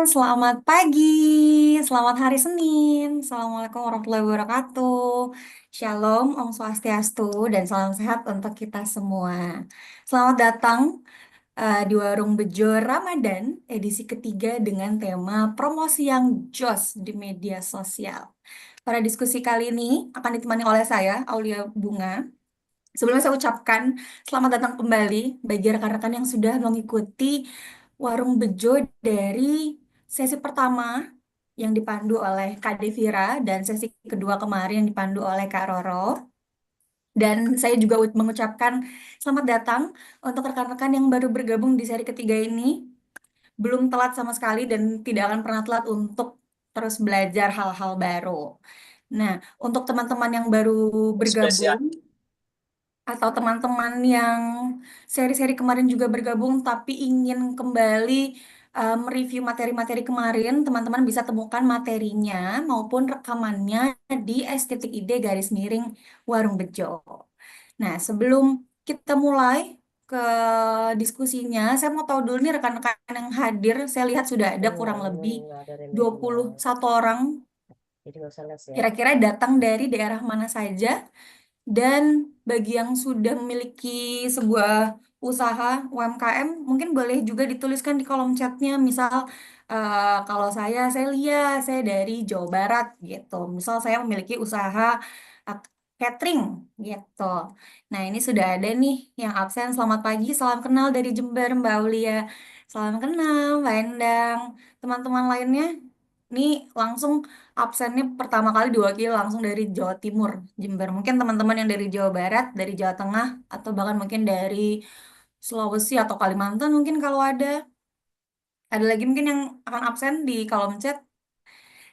Selamat pagi, selamat hari Senin. Assalamualaikum warahmatullahi wabarakatuh. Shalom, Om Swastiastu, dan salam sehat untuk kita semua. Selamat datang di Warung Bejo Ramadan, edisi ketiga dengan tema promosi yang jos di media sosial. Pada diskusi kali ini akan ditemani oleh saya, Aulia Bunga. Sebelumnya saya ucapkan selamat datang kembali bagi rekan-rekan yang sudah mengikuti Warung Bejo dari sesi pertama yang dipandu oleh Kak Devira dan sesi kedua kemarin yang dipandu oleh Kak Roro. Dan saya juga mengucapkan selamat datang untuk rekan-rekan yang baru bergabung di seri ketiga ini. Belum telat sama sekali dan tidak akan pernah telat untuk terus belajar hal-hal baru. Nah, untuk teman-teman yang baru Spesial. bergabung, atau teman-teman yang seri-seri kemarin juga bergabung tapi ingin kembali mereview materi-materi kemarin, teman-teman bisa temukan materinya maupun rekamannya di estetik ide garis miring Warung Bejo. Nah, sebelum kita mulai ke diskusinya, saya mau tahu dulu nih rekan-rekan yang hadir. Saya lihat sudah ada kurang lebih Nggak ada dua remedinya. puluh satu orang. Jadi nggak usah les ya. Kira-kira datang dari daerah mana saja? Dan bagi yang sudah memiliki sebuah usaha UMKM, mungkin boleh juga dituliskan di kolom chatnya. Misal, kalau saya Lia, saya dari Jawa Barat gitu. Misal saya memiliki usaha eh, catering gitu. Nah, ini sudah ada nih yang absen. Selamat pagi, salam kenal dari Jember, Mbak Aulia. Salam kenal, Mbak Endang. Teman-teman lainnya, ini langsung absennya pertama kali diwakili langsung dari Jawa Timur, Jember. Mungkin teman-teman yang dari Jawa Barat, dari Jawa Tengah, atau bahkan mungkin dari Sulawesi atau Kalimantan mungkin kalau ada. Ada lagi mungkin yang akan absen di kolom chat.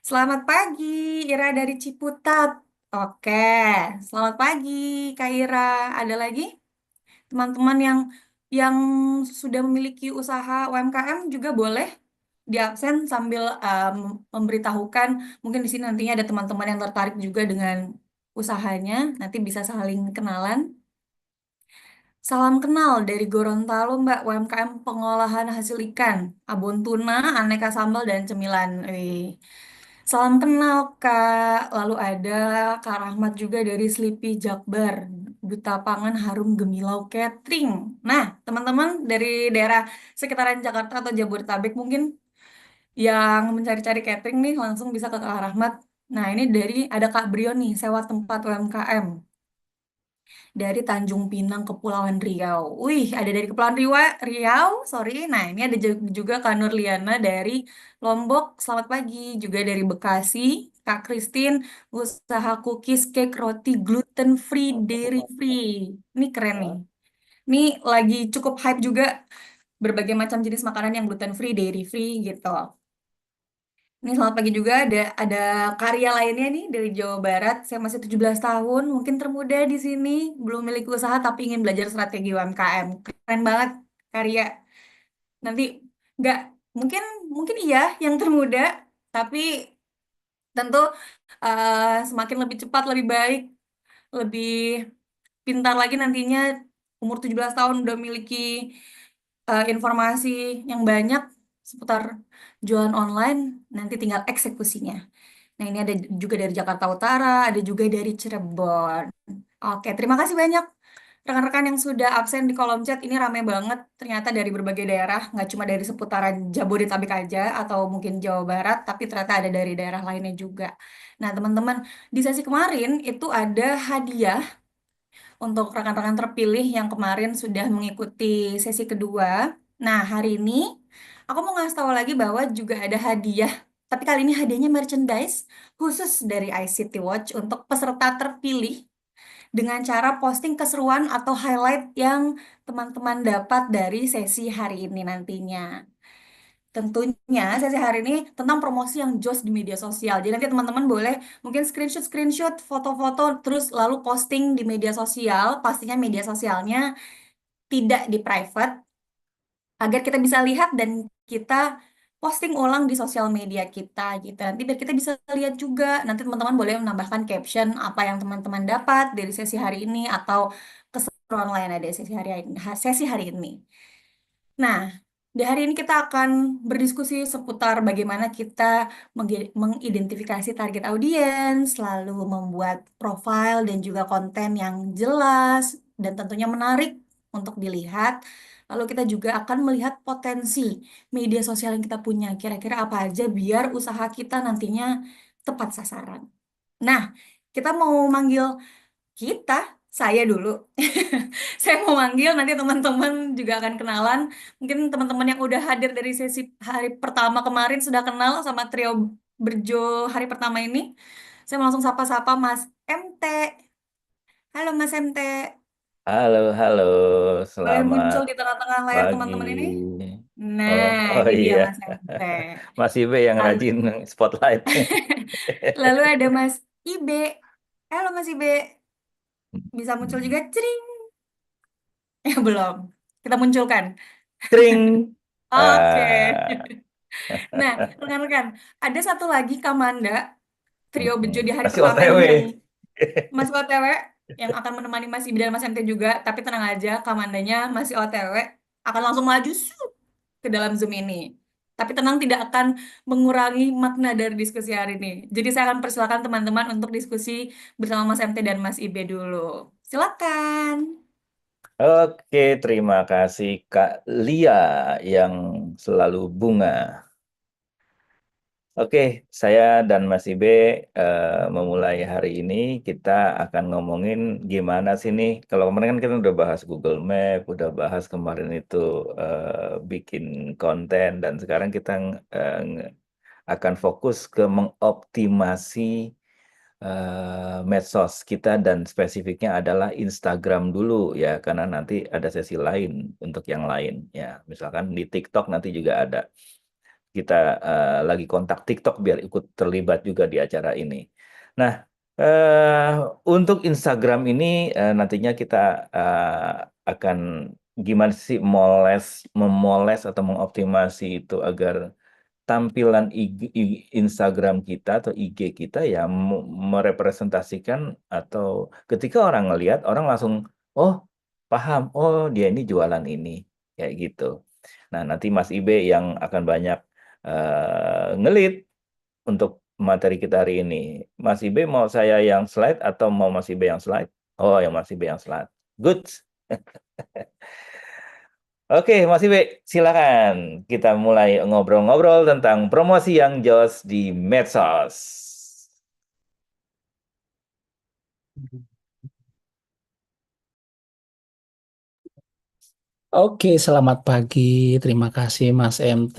Selamat pagi, Ira dari Ciputat. Oke, selamat pagi, Kak Ira. Ada lagi teman-teman yang sudah memiliki usaha UMKM juga boleh di absen sambil memberitahukan, mungkin di sini nantinya ada teman-teman yang tertarik juga dengan usahanya, nanti bisa saling kenalan. Salam kenal dari Gorontalo, Mbak, UMKM pengolahan hasil ikan, abon tuna, aneka sambal dan cemilan. Wih. Salam kenal, Kak. Lalu ada Kak Rahmat juga dari Sleepy Jakbar, Duta Pangan Harum Gemilau Catering. Nah, teman-teman dari daerah sekitaran Jakarta atau Jabodetabek mungkin yang mencari-cari catering nih langsung bisa ke Kak Rahmat. Nah, ini dari ada Kak Brio nih, sewa tempat UMKM dari Tanjung Pinang, Kepulauan Riau. Wih, ada dari Kepulauan Riau, sorry. Nah, ini ada juga Kak Nurliana dari Lombok. Selamat pagi. Juga dari Bekasi, Kak Christine, usaha cookies, cake, roti, gluten free, dairy free. Ini keren nih. Ini lagi cukup hype juga berbagai macam jenis makanan yang gluten free, dairy free gitu. Ini selamat pagi juga ada karya lainnya nih dari Jawa Barat. Saya masih 17 tahun, mungkin termuda di sini, belum memiliki usaha tapi ingin belajar strategi UMKM. Keren banget karya. Nanti nggak mungkin mungkin iya yang termuda, tapi tentu semakin lebih cepat, lebih baik, lebih pintar lagi nantinya umur 17 tahun udah memiliki informasi yang banyak seputar jualan online, nanti tinggal eksekusinya. Nah, ini ada juga dari Jakarta Utara, ada juga dari Cirebon. Oke, terima kasih banyak rekan-rekan yang sudah absen di kolom chat. Ini rame banget, ternyata dari berbagai daerah, nggak cuma dari seputaran Jabodetabek aja, atau mungkin Jawa Barat, tapi ternyata ada dari daerah lainnya juga. Nah, teman-teman, di sesi kemarin itu ada hadiah untuk rekan-rekan terpilih yang kemarin sudah mengikuti sesi kedua. Nah, hari ini aku mau ngasih tahu lagi bahwa juga ada hadiah, tapi kali ini hadiahnya merchandise khusus dari ICT Watch untuk peserta terpilih dengan cara posting keseruan atau highlight yang teman-teman dapat dari sesi hari ini nantinya. Tentunya sesi hari ini tentang promosi yang jos di media sosial. Jadi nanti teman-teman boleh mungkin screenshot foto-foto terus lalu posting di media sosial. Pastinya media sosialnya tidak di private agar kita bisa lihat dan kita posting ulang di sosial media kita gitu. Nanti biar kita bisa lihat juga. Nanti teman-teman boleh menambahkan caption apa yang teman-teman dapat dari sesi hari ini atau keseruan lain ada sesi hari ini. Nah, Di hari ini kita akan berdiskusi seputar bagaimana kita mengidentifikasi target audiens, lalu membuat profil dan juga konten yang jelas dan tentunya menarik untuk dilihat. Lalu kita juga akan melihat potensi media sosial yang kita punya, kira-kira apa aja biar usaha kita nantinya tepat sasaran. Nah, kita mau manggil kita, saya dulu. Saya mau manggil, nanti teman-teman juga akan kenalan. Mungkin teman-teman yang udah hadir dari sesi hari pertama kemarin sudah kenal sama trio Berjo hari pertama ini. Saya mau langsung sapa-sapa Mas MT. Halo Mas MT. Halo, halo, Boleh selamat muncul di tengah-tengah layar pagi. teman-teman ini? Oh, Nah, oh ini dia iya, Mas MT. Mas Ibe yang Lalu, rajin spotlight. lalu ada Mas Ibe. Halo Mas Ibe. Bisa muncul juga? Cering. Ya belum. Kita munculkan. Tring. Oke. Ah, Nah, rekan-rekan, ada satu lagi Kamanda, trio Bejo di hari Masih pertama ini OTW. yang masih OTW, yang akan menemani Mas Ibi dan Mas MT juga, tapi tenang aja, Kamandanya masih OTW, akan langsung maju shoot, ke dalam Zoom ini. Tapi tenang, tidak akan mengurangi makna dari diskusi hari ini. Jadi saya akan persilakan teman-teman untuk diskusi bersama Mas MT dan Mas Ibe dulu. Silakan. Oke, terima kasih Kak Lia yang selalu bunga. Oke, saya dan Mas Ibe memulai hari ini kita akan ngomongin gimana sih nih. Kalau kemarin kan kita udah bahas Google Map, udah bahas kemarin itu bikin konten dan sekarang kita akan fokus ke mengoptimasi medsos kita dan spesifiknya adalah Instagram dulu ya, karena nanti ada sesi lain untuk yang lain ya. Misalkan di TikTok nanti juga ada kita lagi kontak TikTok biar ikut terlibat juga di acara ini. Nah, eh, untuk Instagram ini nantinya kita akan gimana sih memoles atau mengoptimasi itu agar tampilan Instagram kita atau IG kita ya merepresentasikan atau ketika orang ngelihat orang langsung oh paham oh dia ini jualan ini kayak gitu. Nah, nanti Mas Ibe yang akan banyak ngelit untuk materi kita hari ini. Mas Ibe mau saya yang slide atau mau Mas Ibe yang slide? Oh, yang Mas Ibe yang slide. Good. Oke, Mas Ibe, silakan kita mulai ngobrol-ngobrol tentang promosi yang jos di medsos. Oke, selamat pagi. Terima kasih Mas MT.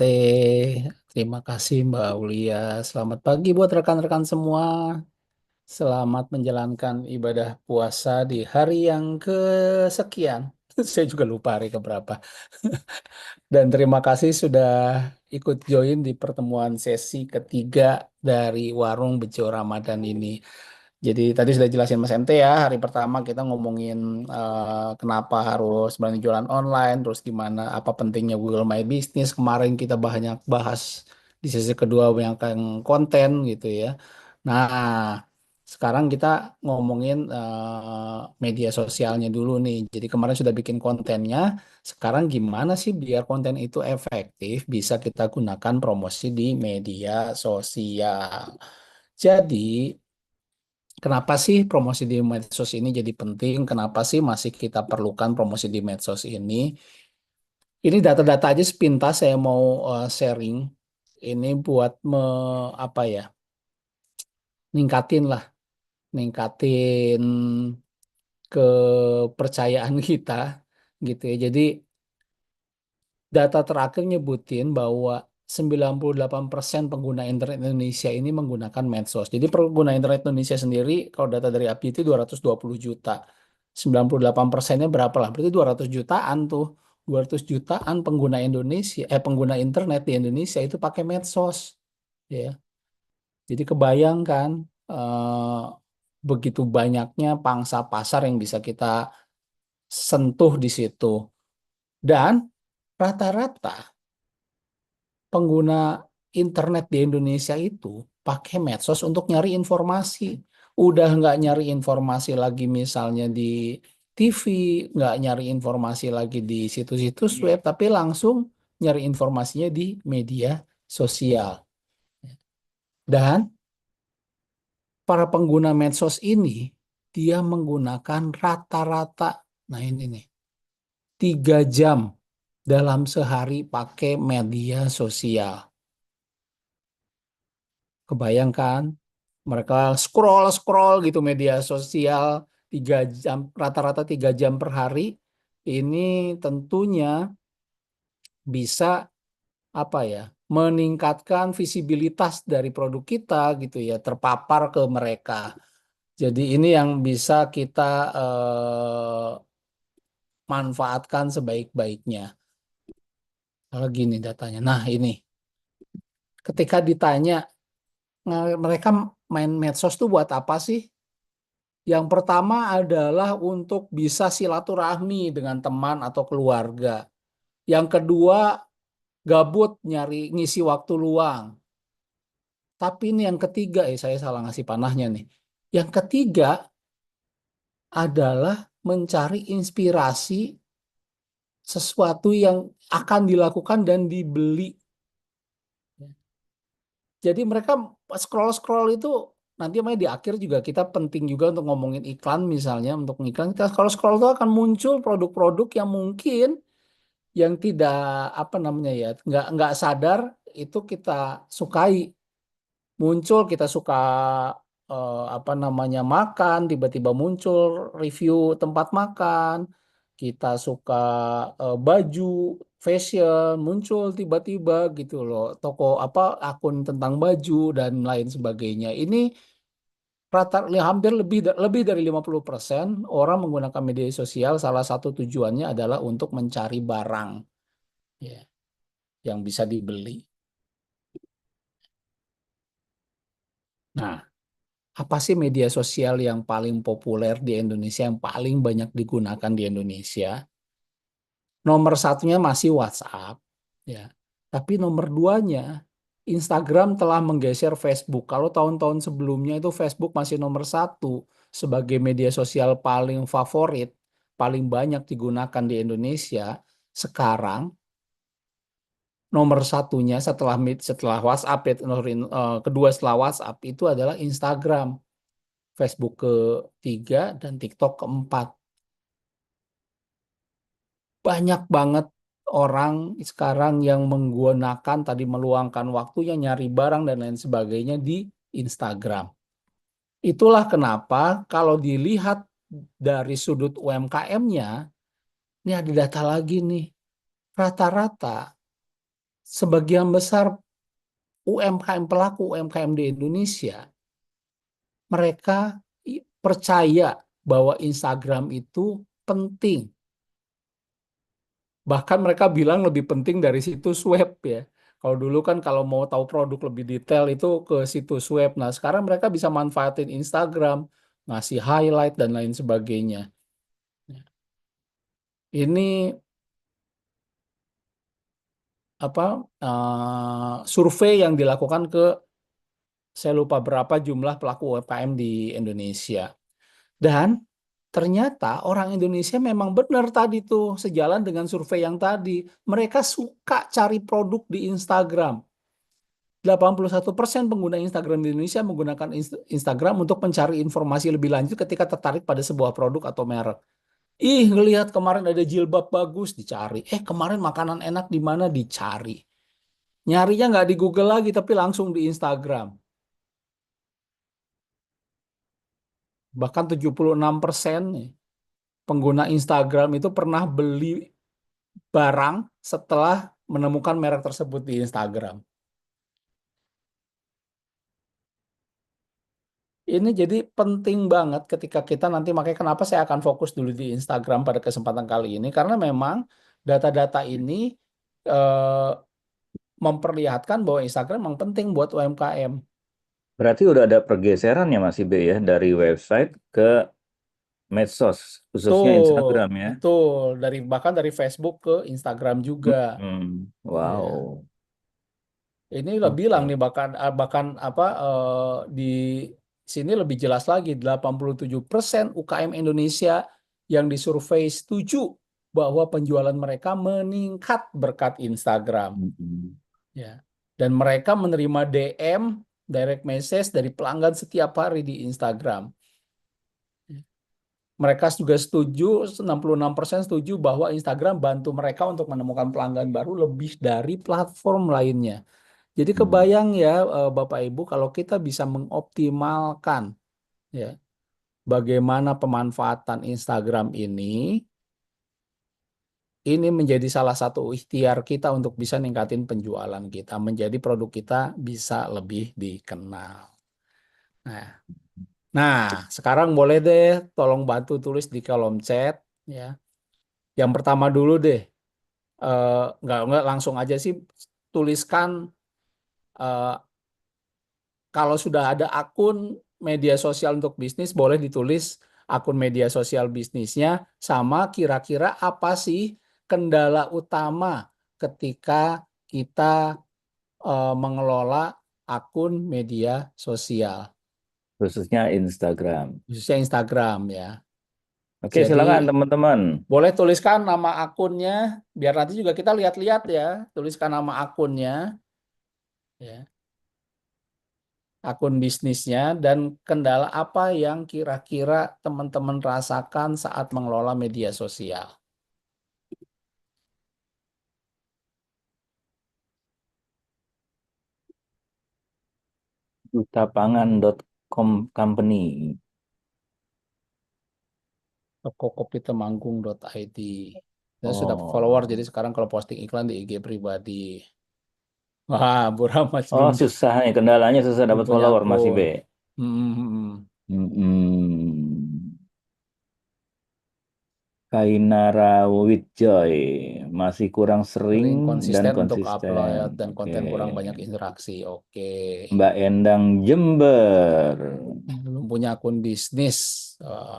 Terima kasih Mbak Aulia. Selamat pagi buat rekan-rekan semua. Selamat menjalankan ibadah puasa di hari yang kesekian. Saya juga lupa hari keberapa. Dan terima kasih sudah ikut join di pertemuan sesi ketiga dari Warung Bejo Ramadan ini. Jadi tadi sudah jelasin Mas MT ya, hari pertama kita ngomongin kenapa harus berani jualan online, terus gimana, apa pentingnya Google My Business. Kemarin kita banyak bahas di sesi kedua yang konten gitu ya. Nah, sekarang kita ngomongin media sosialnya dulu nih. Jadi kemarin sudah bikin kontennya, sekarang gimana sih biar konten itu efektif bisa kita gunakan promosi di media sosial. Jadi, kenapa sih promosi di medsos ini jadi penting? Kenapa sih masih kita perlukan promosi di medsos ini? Ini data-data aja sepintas saya mau sharing. Ini buat apa ya? Ningkatin lah, ningkatin kepercayaan kita gitu ya. Jadi data terakhir nyebutin bahwa 98% pengguna internet Indonesia ini menggunakan medsos. Jadi pengguna internet Indonesia sendiri, kalau data dari API itu 220 juta. 98%-nya berapa lah? Berarti 200 jutaan tuh. 200 jutaan pengguna Indonesia, pengguna internet di Indonesia itu pakai medsos. Ya. Jadi kebayangkan begitu banyaknya pangsa pasar yang bisa kita sentuh di situ. Dan rata-rata pengguna internet di Indonesia itu pakai medsos untuk nyari informasi. Udah nggak nyari informasi lagi misalnya di TV, nggak nyari informasi lagi di situs-situs web, tapi langsung nyari informasinya di media sosial. Dan para pengguna medsos ini, dia menggunakan rata-rata, nah ini nih, 3 jam dalam sehari pakai media sosial. Kebayangkan, mereka scroll-scroll gitu media sosial 3 jam, rata-rata 3 jam per hari. Ini tentunya bisa apa ya, meningkatkan visibilitas dari produk kita gitu ya, terpapar ke mereka. Jadi ini yang bisa kita manfaatkan sebaik-baiknya. Kalau gini datanya. Nah, ini ketika ditanya mereka main medsos tuh buat apa sih? Yang pertama adalah untuk bisa silaturahmi dengan teman atau keluarga. Yang kedua, gabut nyari ngisi waktu luang. Tapi ini yang ketiga, saya salah ngasih panahnya nih. Yang ketiga adalah mencari inspirasi sesuatu yang akan dilakukan dan dibeli. Jadi mereka scroll-scroll itu nanti di akhir juga kita penting juga untuk ngomongin iklan misalnya untuk iklan kita scroll-scroll itu akan muncul produk-produk yang mungkin yang tidak apa namanya ya nggak sadar itu kita sukai. Muncul kita suka apa namanya makan tiba-tiba muncul review tempat makan, kita suka baju fashion muncul tiba-tiba gitu loh, toko apa akun tentang baju dan lain sebagainya. Ini hampir lebih dari 50% orang menggunakan media sosial salah satu tujuannya adalah untuk mencari barang ya yang bisa dibeli. Nah, apa sih media sosial yang paling populer di Indonesia, yang paling banyak digunakan di Indonesia? Nomor satunya masih WhatsApp, ya. Tapi nomor duanya, Instagram telah menggeser Facebook. Kalau tahun-tahun sebelumnya itu Facebook masih nomor satu sebagai media sosial paling favorit, paling banyak digunakan di Indonesia. Sekarang nomor satunya setelah WhatsApp, kedua setelah WhatsApp itu adalah Instagram. Facebook ketiga, dan TikTok keempat. Banyak banget orang sekarang yang menggunakan tadi meluangkan waktunya nyari barang dan lain sebagainya di Instagram. Itulah kenapa kalau dilihat dari sudut UMKM-nya, ini ada data lagi nih. Rata-rata sebagian besar UMKM pelaku UMKM di Indonesia, mereka percaya bahwa Instagram itu penting. Bahkan mereka bilang lebih penting dari situs web ya. Kalau dulu kan kalau mau tahu produk lebih detail itu ke situs web. Nah, sekarang mereka bisa manfaatin Instagram, ngasih highlight dan lain sebagainya. Ini apa survei yang dilakukan ke saya lupa berapa jumlah pelaku UMKM di Indonesia. Dan ternyata orang Indonesia memang benar tadi tuh sejalan dengan survei yang tadi. Mereka suka cari produk di Instagram. 81% pengguna Instagram di Indonesia menggunakan Instagram untuk mencari informasi lebih lanjut ketika tertarik pada sebuah produk atau merek. Ih, ngelihat kemarin ada jilbab bagus, dicari. Kemarin makanan enak di mana, dicari. Nyarinya nggak di Google lagi, tapi langsung di Instagram. Bahkan 76% nih, pengguna Instagram itu pernah beli barang setelah menemukan merek tersebut di Instagram. Ini jadi penting banget ketika kita nanti, makanya kenapa saya akan fokus dulu di Instagram pada kesempatan kali ini, karena memang data-data ini eh, memperlihatkan bahwa Instagram memang penting buat UMKM. Berarti udah ada pergeseran ya Mas Ibe ya dari website ke medsos, khususnya Betul, Instagram ya. betul. Bahkan dari Facebook ke Instagram juga. Ya. Wow. Ini udah bilang Oke. nih bahkan apa di sini lebih jelas lagi 87% UKM Indonesia yang disurvei setuju bahwa penjualan mereka meningkat berkat Instagram. Mm-mm. Ya. Dan mereka menerima DM, direct message dari pelanggan setiap hari di Instagram. Mereka juga setuju, 66% setuju bahwa Instagram bantu mereka untuk menemukan pelanggan baru lebih dari platform lainnya. Jadi Hmm. kebayang ya Bapak Ibu kalau kita bisa mengoptimalkan ya bagaimana pemanfaatan Instagram ini menjadi salah satu ikhtiar kita untuk bisa ningkatin penjualan kita, menjadi produk kita bisa lebih dikenal. Nah, nah, sekarang boleh deh tolong bantu tulis di kolom chat ya. Yang pertama dulu deh, nggak langsung aja sih tuliskan eh, kalau sudah ada akun media sosial untuk bisnis, boleh ditulis akun media sosial bisnisnya sama kira-kira apa sih kendala utama ketika kita mengelola akun media sosial, Khususnya Instagram. khususnya Instagram ya. Oke, Jadi silakan teman-teman. boleh tuliskan nama akunnya, biar nanti juga kita lihat-lihat ya. Tuliskan nama akunnya, ya, akun bisnisnya, dan kendala apa yang kira-kira teman-teman rasakan saat mengelola media sosial. Dutapangan.com company. Tokokopitemanggung.id. Saya sudah follower, jadi Oh. sekarang kalau posting iklan di IG pribadi. Wah, Bu Rahmat Oh, belum, susah nih. Kendalanya susah belum dapat punya follower masih B. akun. Hmm. Mm-mm. Kainara Widjoy masih kurang sering Sering dan konsisten untuk konsisten. upload dan Oke. konten kurang banyak interaksi. Oke. Mbak Endang Jember. Belum punya akun bisnis.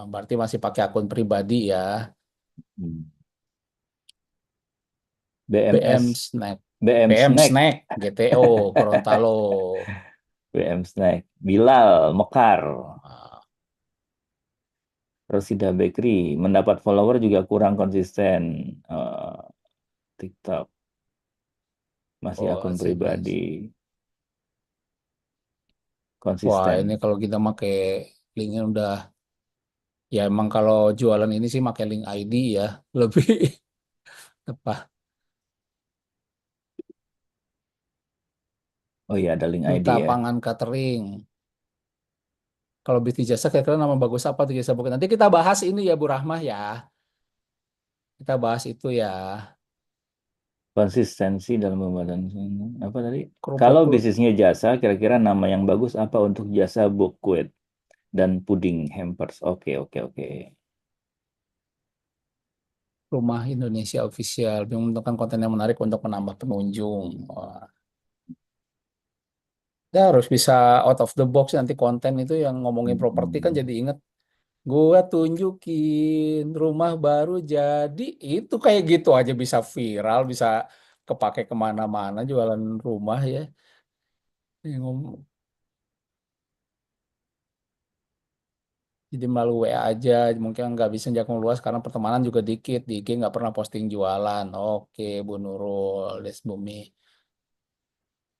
Berarti masih pakai akun pribadi ya. Hmm. BM BMS Snack. BM BM Snack. Snack. GTO. Gorontalo. BM Snack. Bilal Mekar. Ah, Rosida Bakery mendapat follower juga kurang konsisten. Eh, TikTok masih oh, akun asik, pribadi asik. Wah, ini konsisten. kalau kita pakai linknya udah, ya emang kalau jualan ini sih pakai link ID ya. Lebih apa? Oh iya ada link ID Duta ya. Pangan Catering. Kalau bisnis jasa kira-kira nama bagus apa tuh jasa bukan? Nanti kita bahas ini ya Bu Rahmah ya. Kita bahas itu ya. Konsistensi dalam pembuatan apa tadi? Kalau Kerupuk bisnisnya jasa, kira-kira nama yang bagus apa untuk jasa bukwet dan puding hampers? Oke, oke, oke. Rumah Indonesia Official mengumpulkan konten yang menarik untuk menambah pengunjung. Wah, ya harus bisa out of the box nanti konten itu yang ngomongin properti kan Mm-mm. jadi inget. Gua tunjukin rumah baru jadi itu kayak gitu aja bisa viral, bisa kepake kemana-mana jualan rumah ya. Ini jadi melalui WA aja, mungkin nggak bisa jangkau luas karena pertemanan juga dikit. Di IG nggak pernah posting jualan. Oke, Bu Nurul, Des Bumi.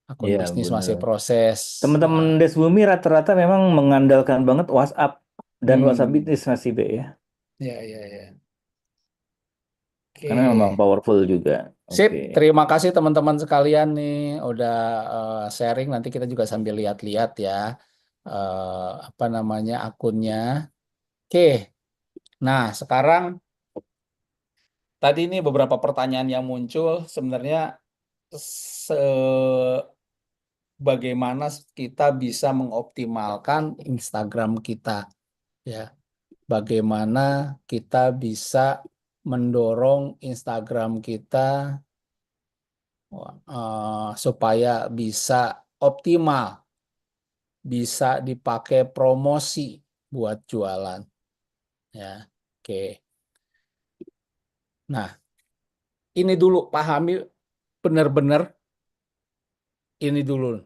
Akun Iya, bisnis masih benar. proses. Ya. Teman-teman Desbumi rata-rata memang mengandalkan banget WhatsApp dan WhatsApp Hmm. Business masih B ya. Ya, ya, ya. Karena memang Oke. powerful juga. Sip, Oke. terima kasih teman-teman sekalian nih udah sharing. Nanti kita juga sambil lihat-lihat ya apa namanya akunnya. Oke. Nah, sekarang tadi ini beberapa pertanyaan yang muncul sebenarnya bagaimana kita bisa mengoptimalkan Instagram kita ya. Bagaimana kita bisa mendorong Instagram kita supaya bisa optimal, bisa dipakai promosi buat jualan ya. Oke. Nah, ini dulu pahami benar-benar ini dulu.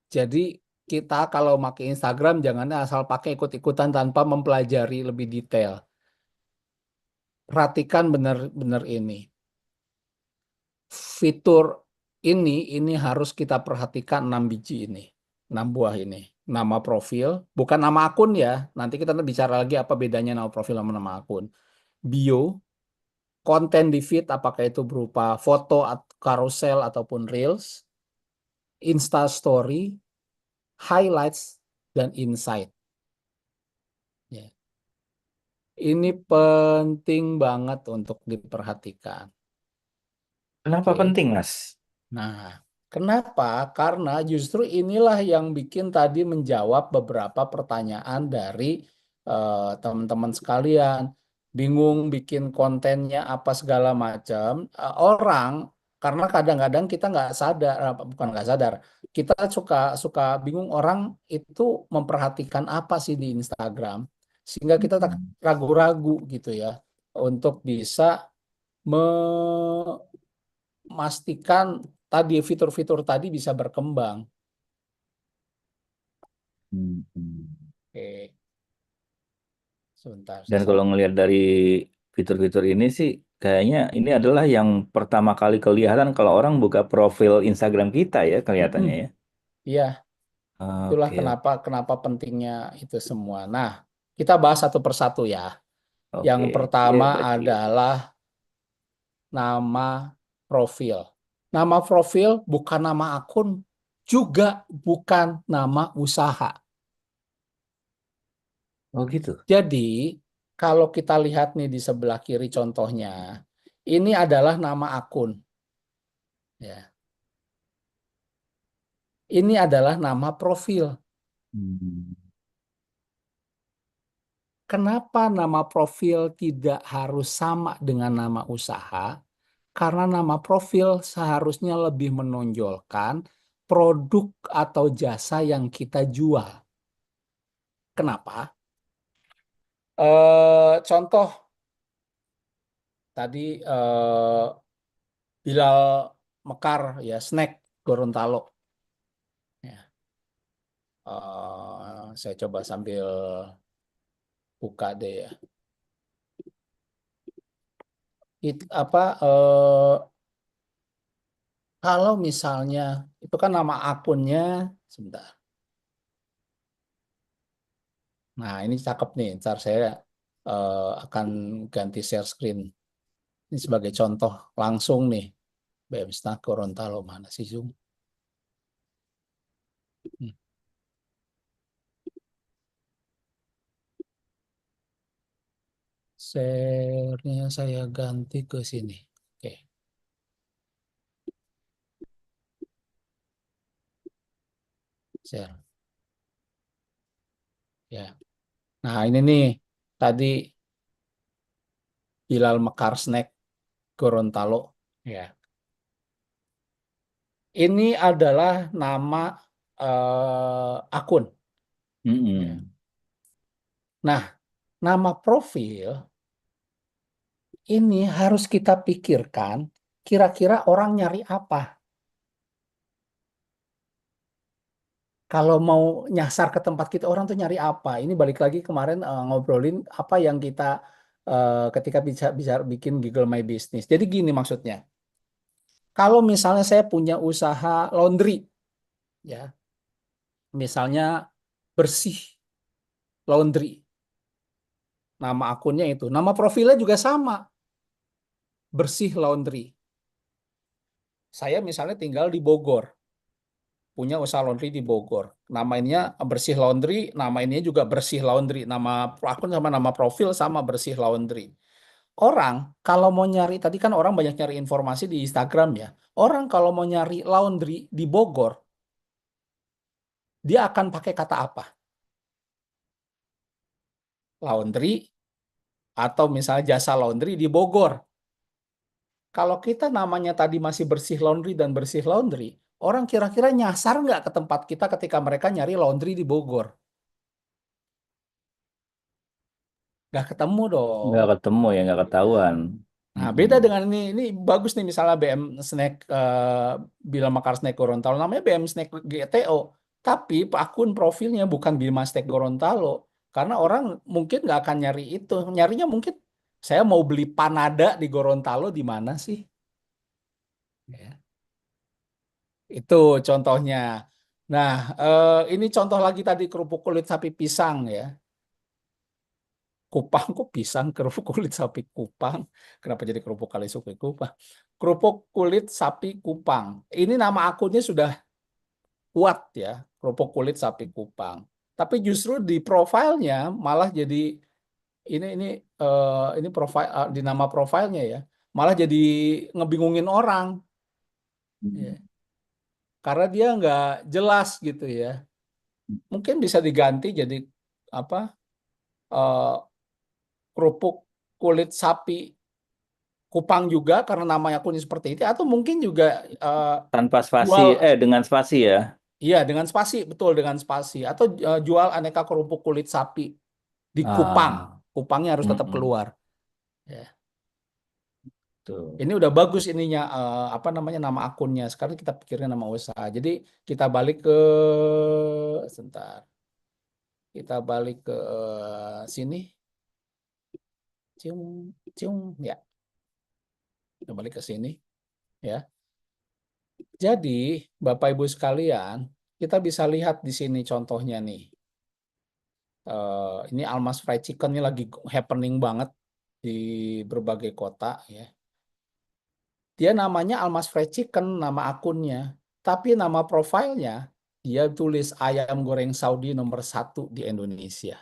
Jadi kita kalau pakai Instagram jangan asal pakai ikut-ikutan tanpa mempelajari lebih detail. perhatikan benar-benar ini. Fitur ini harus kita perhatikan 6 biji ini, 6 buah ini. Nama profil, bukan nama akun ya. Nanti kita bicara lagi apa bedanya nama profil sama nama akun. Bio, konten di feed, apakah itu berupa foto, carousel, ataupun reels, Insta Story, highlights, dan insight. Ya. Ini penting banget untuk diperhatikan. Kenapa Oke. penting, Mas? Nah, kenapa? Karena justru inilah yang bikin tadi menjawab beberapa pertanyaan dari teman-teman sekalian. Bingung bikin kontennya apa segala macam. Orang, karena kadang-kadang kita nggak sadar, bukan nggak sadar, kita suka suka bingung orang itu memperhatikan apa sih di Instagram, sehingga kita ragu-ragu gitu ya untuk bisa memastikan tadi fitur-fitur tadi bisa berkembang. Hmm, hmm. Oke, sebentar. Dan kalau ngelihat dari fitur-fitur ini sih, kayaknya ini adalah yang pertama kali kelihatan kalau orang buka profil Instagram kita ya, kelihatannya Mm-mm. ya. Iya, itulah Oke, kenapa kenapa pentingnya itu semua. Nah, kita bahas satu persatu ya. Yang oke, pertama ya berarti. adalah nama profil. Nama profil bukan nama akun, juga bukan nama usaha. Oh gitu. Jadi, kalau kita lihat nih di sebelah kiri contohnya, ini adalah nama akun. Ya, ini adalah nama profil. Hmm. Kenapa nama profil tidak harus sama dengan nama usaha? Karena nama profil seharusnya lebih menonjolkan produk atau jasa yang kita jual. Kenapa? Contoh tadi Bilal Mekar ya snack Gorontalo. Ya, saya coba sambil buka deh ya. Apa kalau misalnya itu kan nama akunnya, sebentar. Nah, ini cakep nih. Ntar saya akan ganti share screen. Ini sebagai contoh langsung nih. BM Gorontalo mana sih Zoom? Hmm. Share-nya saya ganti ke sini. Oke, share. Ya. Nah, ini nih tadi Bilal Mekar Snack Gorontalo. Ya. Ini adalah nama akun. Ya. Mm-mm. Nah, nama profil ini harus kita pikirkan kira-kira orang nyari apa. Kalau mau nyasar ke tempat kita orang tuh nyari apa? Ini balik lagi kemarin ngobrolin apa yang kita ketika bisa bisa bikin Google My Business. Jadi gini maksudnya. Kalau misalnya saya punya usaha laundry, ya, misalnya bersih laundry, nama akunnya itu, nama profilnya juga sama, bersih laundry. Saya misalnya tinggal di Bogor, punya usaha laundry di Bogor. Namanya Bersih Laundry, nama ininya juga Bersih Laundry, nama akun sama nama profil sama Bersih Laundry. Orang kalau mau nyari, tadi kan orang banyak nyari informasi di Instagram ya. Orang kalau mau nyari laundry di Bogor, dia akan pakai kata apa? Laundry atau misalnya jasa laundry di Bogor. Kalau kita namanya tadi masih Bersih Laundry dan Bersih Laundry, orang kira-kira nyasar nggak ke tempat kita ketika mereka nyari laundry di Bogor? Nggak ketemu dong. Nggak ketemu ya, nggak ketahuan. Nah, Mm-mm. beda dengan ini bagus nih misalnya BM Snack Bima Makar Snack Gorontalo namanya BM Snack GTO, tapi akun profilnya bukan Bima Snack Gorontalo karena orang mungkin nggak akan nyari itu, nyarinya mungkin Saya mau beli Panada di Gorontalo di mana sih? Ya, itu contohnya. Nah, ini contoh lagi tadi kerupuk kulit sapi pisang ya. Kupang kok pisang, kerupuk kulit sapi Kupang. Kenapa jadi kerupuk kali sapi Kupang? Kerupuk kulit sapi Kupang. Ini nama akunnya sudah kuat ya, kerupuk kulit sapi Kupang. Tapi justru di profilnya malah jadi ini ini profil di nama profilnya ya, malah jadi ngebingungin orang ya. Karena dia nggak jelas gitu ya. Mungkin bisa diganti jadi apa eh, kerupuk kulit sapi Kupang juga karena namanya kuning seperti itu, atau mungkin juga Tanpa spasi, jual, dengan spasi ya. iya dengan spasi, betul dengan spasi, atau jual aneka kerupuk kulit sapi di Kupang. Ah, Kupangnya harus tetap mm-mm. keluar. Ya. Tuh. Ini udah bagus ininya apa namanya nama akunnya. Sekarang kita pikirnya nama usaha. Jadi kita balik ke sebentar. Kita balik ke sini. Cium, cium, ya. Kita balik ke sini, ya. Jadi Bapak Ibu sekalian, kita bisa lihat di sini contohnya nih. Ini Almas Fried Chicken ini lagi happening banget di berbagai kota, ya. Dia namanya Almas Fried Chicken, nama akunnya. Tapi nama profilnya, dia tulis ayam goreng Saudi nomor 1 di Indonesia.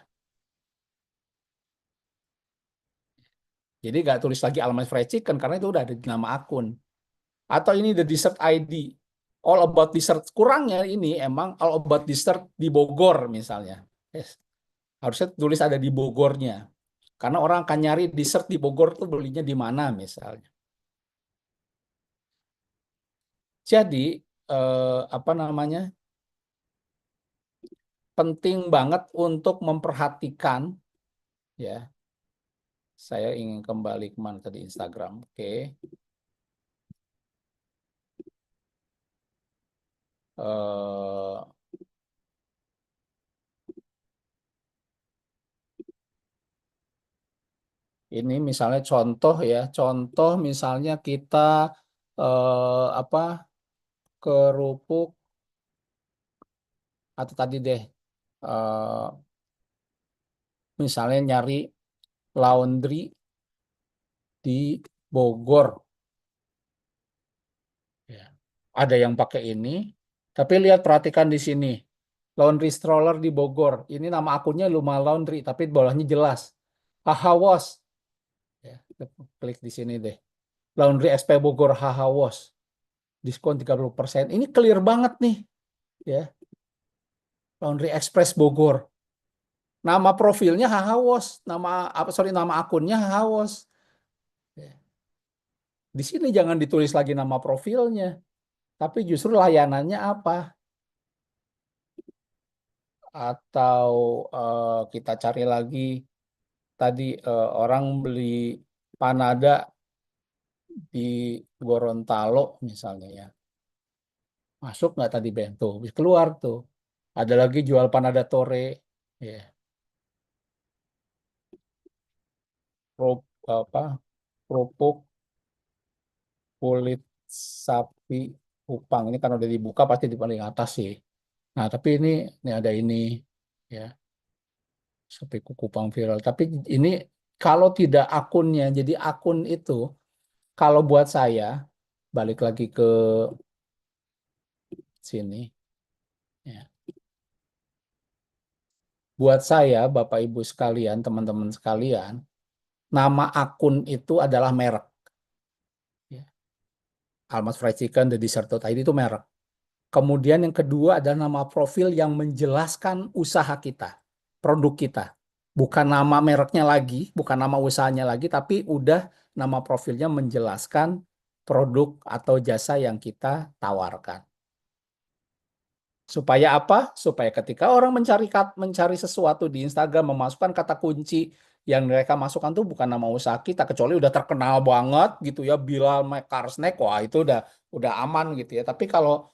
Jadi nggak tulis lagi Almas Fried Chicken, karena itu udah ada di nama akun. Atau ini The Dessert ID. All About Dessert. Kurangnya ini emang All About Dessert di Bogor misalnya. Yes. Harusnya tulis ada di Bogornya. Karena orang akan nyari dessert di Bogor tuh belinya di mana misalnya. Jadi apa namanya? Penting banget untuk memperhatikan ya. Saya ingin kembali kemana tadi Instagram. Oke. Eh, ini misalnya contoh ya. Contoh misalnya kita apa kerupuk atau tadi deh eh, misalnya nyari laundry di Bogor. Ya. Ada yang pakai ini, tapi lihat perhatikan di sini. Laundry stroller di Bogor. Ini nama akunnya Luma Laundry, tapi di bawahnya jelas. Haha Wash. Ya, klik di sini deh. Laundry SP Bogor Haha Wash. Diskon 30%. Ini clear banget nih. Ya, Laundry Express Bogor. Nama profilnya Haha Wash. Nama apa sorry nama akunnya Haha Wash. Ya. Di sini jangan ditulis lagi nama profilnya, tapi justru layanannya apa? Atau kita cari lagi tadi orang beli Panada di Gorontalo misalnya ya. Masuk nggak tadi bento? Keluar tuh. Ada lagi jual Panada Tore, ya. Apa? Kerupuk kulit sapi Kupang. Ini kan udah dibuka pasti di paling atas sih. Nah, tapi ini ada ini ya. Sapi Kupang viral. Tapi ini kalau tidak akunnya, jadi akun itu kalau buat saya balik lagi ke sini ya. Buat saya, Bapak Ibu sekalian, teman-teman sekalian, nama akun itu adalah merek. Ya. Almas Fried Chicken, The Dessert ID itu merek. Kemudian yang kedua adalah nama profil yang menjelaskan usaha kita, produk kita. Bukan nama mereknya lagi, bukan nama usahanya lagi, tapi udah nama profilnya menjelaskan produk atau jasa yang kita tawarkan. Supaya apa? Supaya ketika orang mencari sesuatu di Instagram, memasukkan kata kunci yang mereka masukkan tuh bukan nama usaha kita, kecuali udah terkenal banget gitu ya, Bilal Snack, wah itu udah aman gitu ya. Tapi kalau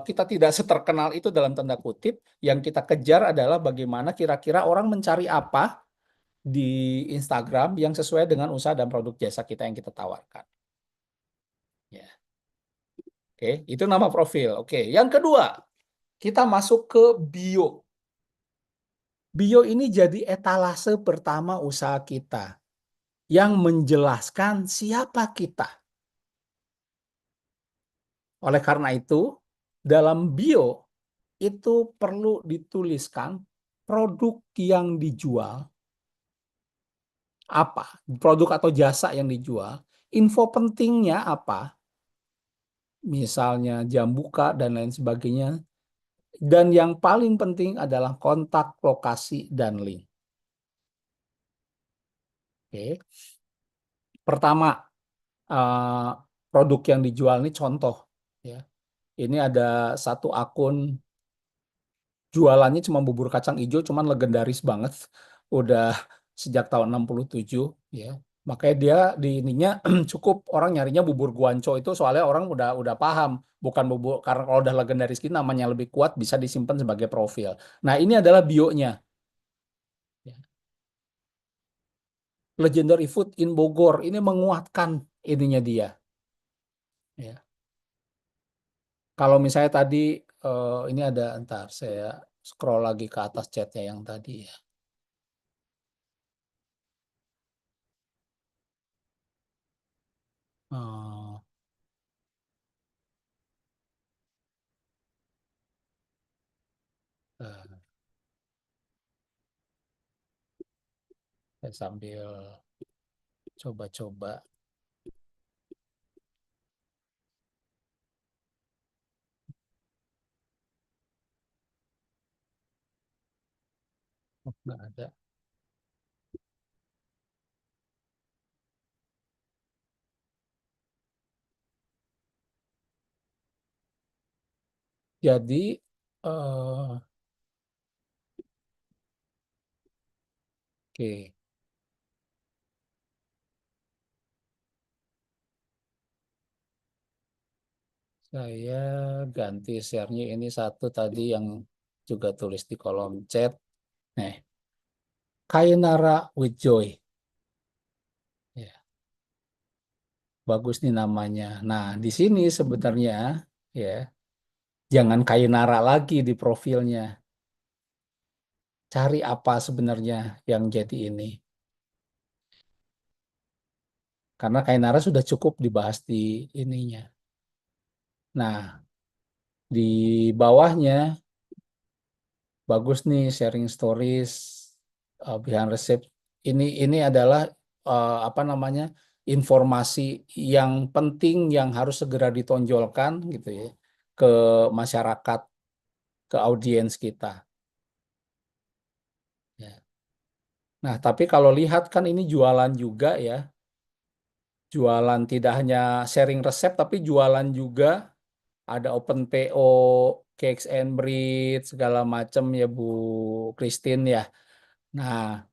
kita tidak seterkenal itu dalam tanda kutip, yang kita kejar adalah bagaimana kira-kira orang mencari apa di Instagram yang sesuai dengan usaha dan produk jasa kita yang kita tawarkan. Ya. Oke, itu nama profil. Oke, yang kedua, kita masuk ke bio. Bio ini jadi etalase pertama usaha kita yang menjelaskan siapa kita. Oleh karena itu, dalam bio itu perlu dituliskan produk yang dijual, apa, produk atau jasa yang dijual, info pentingnya apa, misalnya jam buka dan lain sebagainya, dan yang paling penting adalah kontak, lokasi, dan link. Oke. Pertama, eh, produk yang dijual ini contoh. Ya. Ini ada satu akun jualannya cuma bubur kacang hijau, cuman legendaris banget. Udah sejak tahun 67, ya. Makanya dia di ininya cukup orang nyarinya bubur guanco itu soalnya orang udah paham, bukan bubur karena kalau udah legendaris ini namanya lebih kuat bisa disimpan sebagai profil. Nah, ini adalah bionya. Ya. Legendary Food in Bogor ini menguatkan ininya dia. Ya. Kalau misalnya tadi ini ada, entar saya scroll lagi ke atas chatnya yang tadi ya. Eh, eh, saya sambil coba-coba. Oh, nggak ada. Jadi oke, saya ganti share-nya ini satu tadi yang juga tulis di kolom chat. Nih, Kainara with Joy. Ya, bagus nih namanya. Nah, di sini sebenarnya ya jangan Kainara lagi di profilnya. Cari apa sebenarnya yang jadi ini. Karena Kainara sudah cukup dibahas di ininya. Nah, di bawahnya bagus nih sharing stories behind receipt. Ini adalah apa namanya informasi yang penting yang harus segera ditonjolkan gitu ya ke masyarakat, ke audiens kita. Ya. Nah, tapi kalau lihat kan ini jualan juga ya, jualan tidak hanya sharing resep tapi jualan juga, ada open PO, cakes and bread segala macam ya Bu Christine ya. Nah,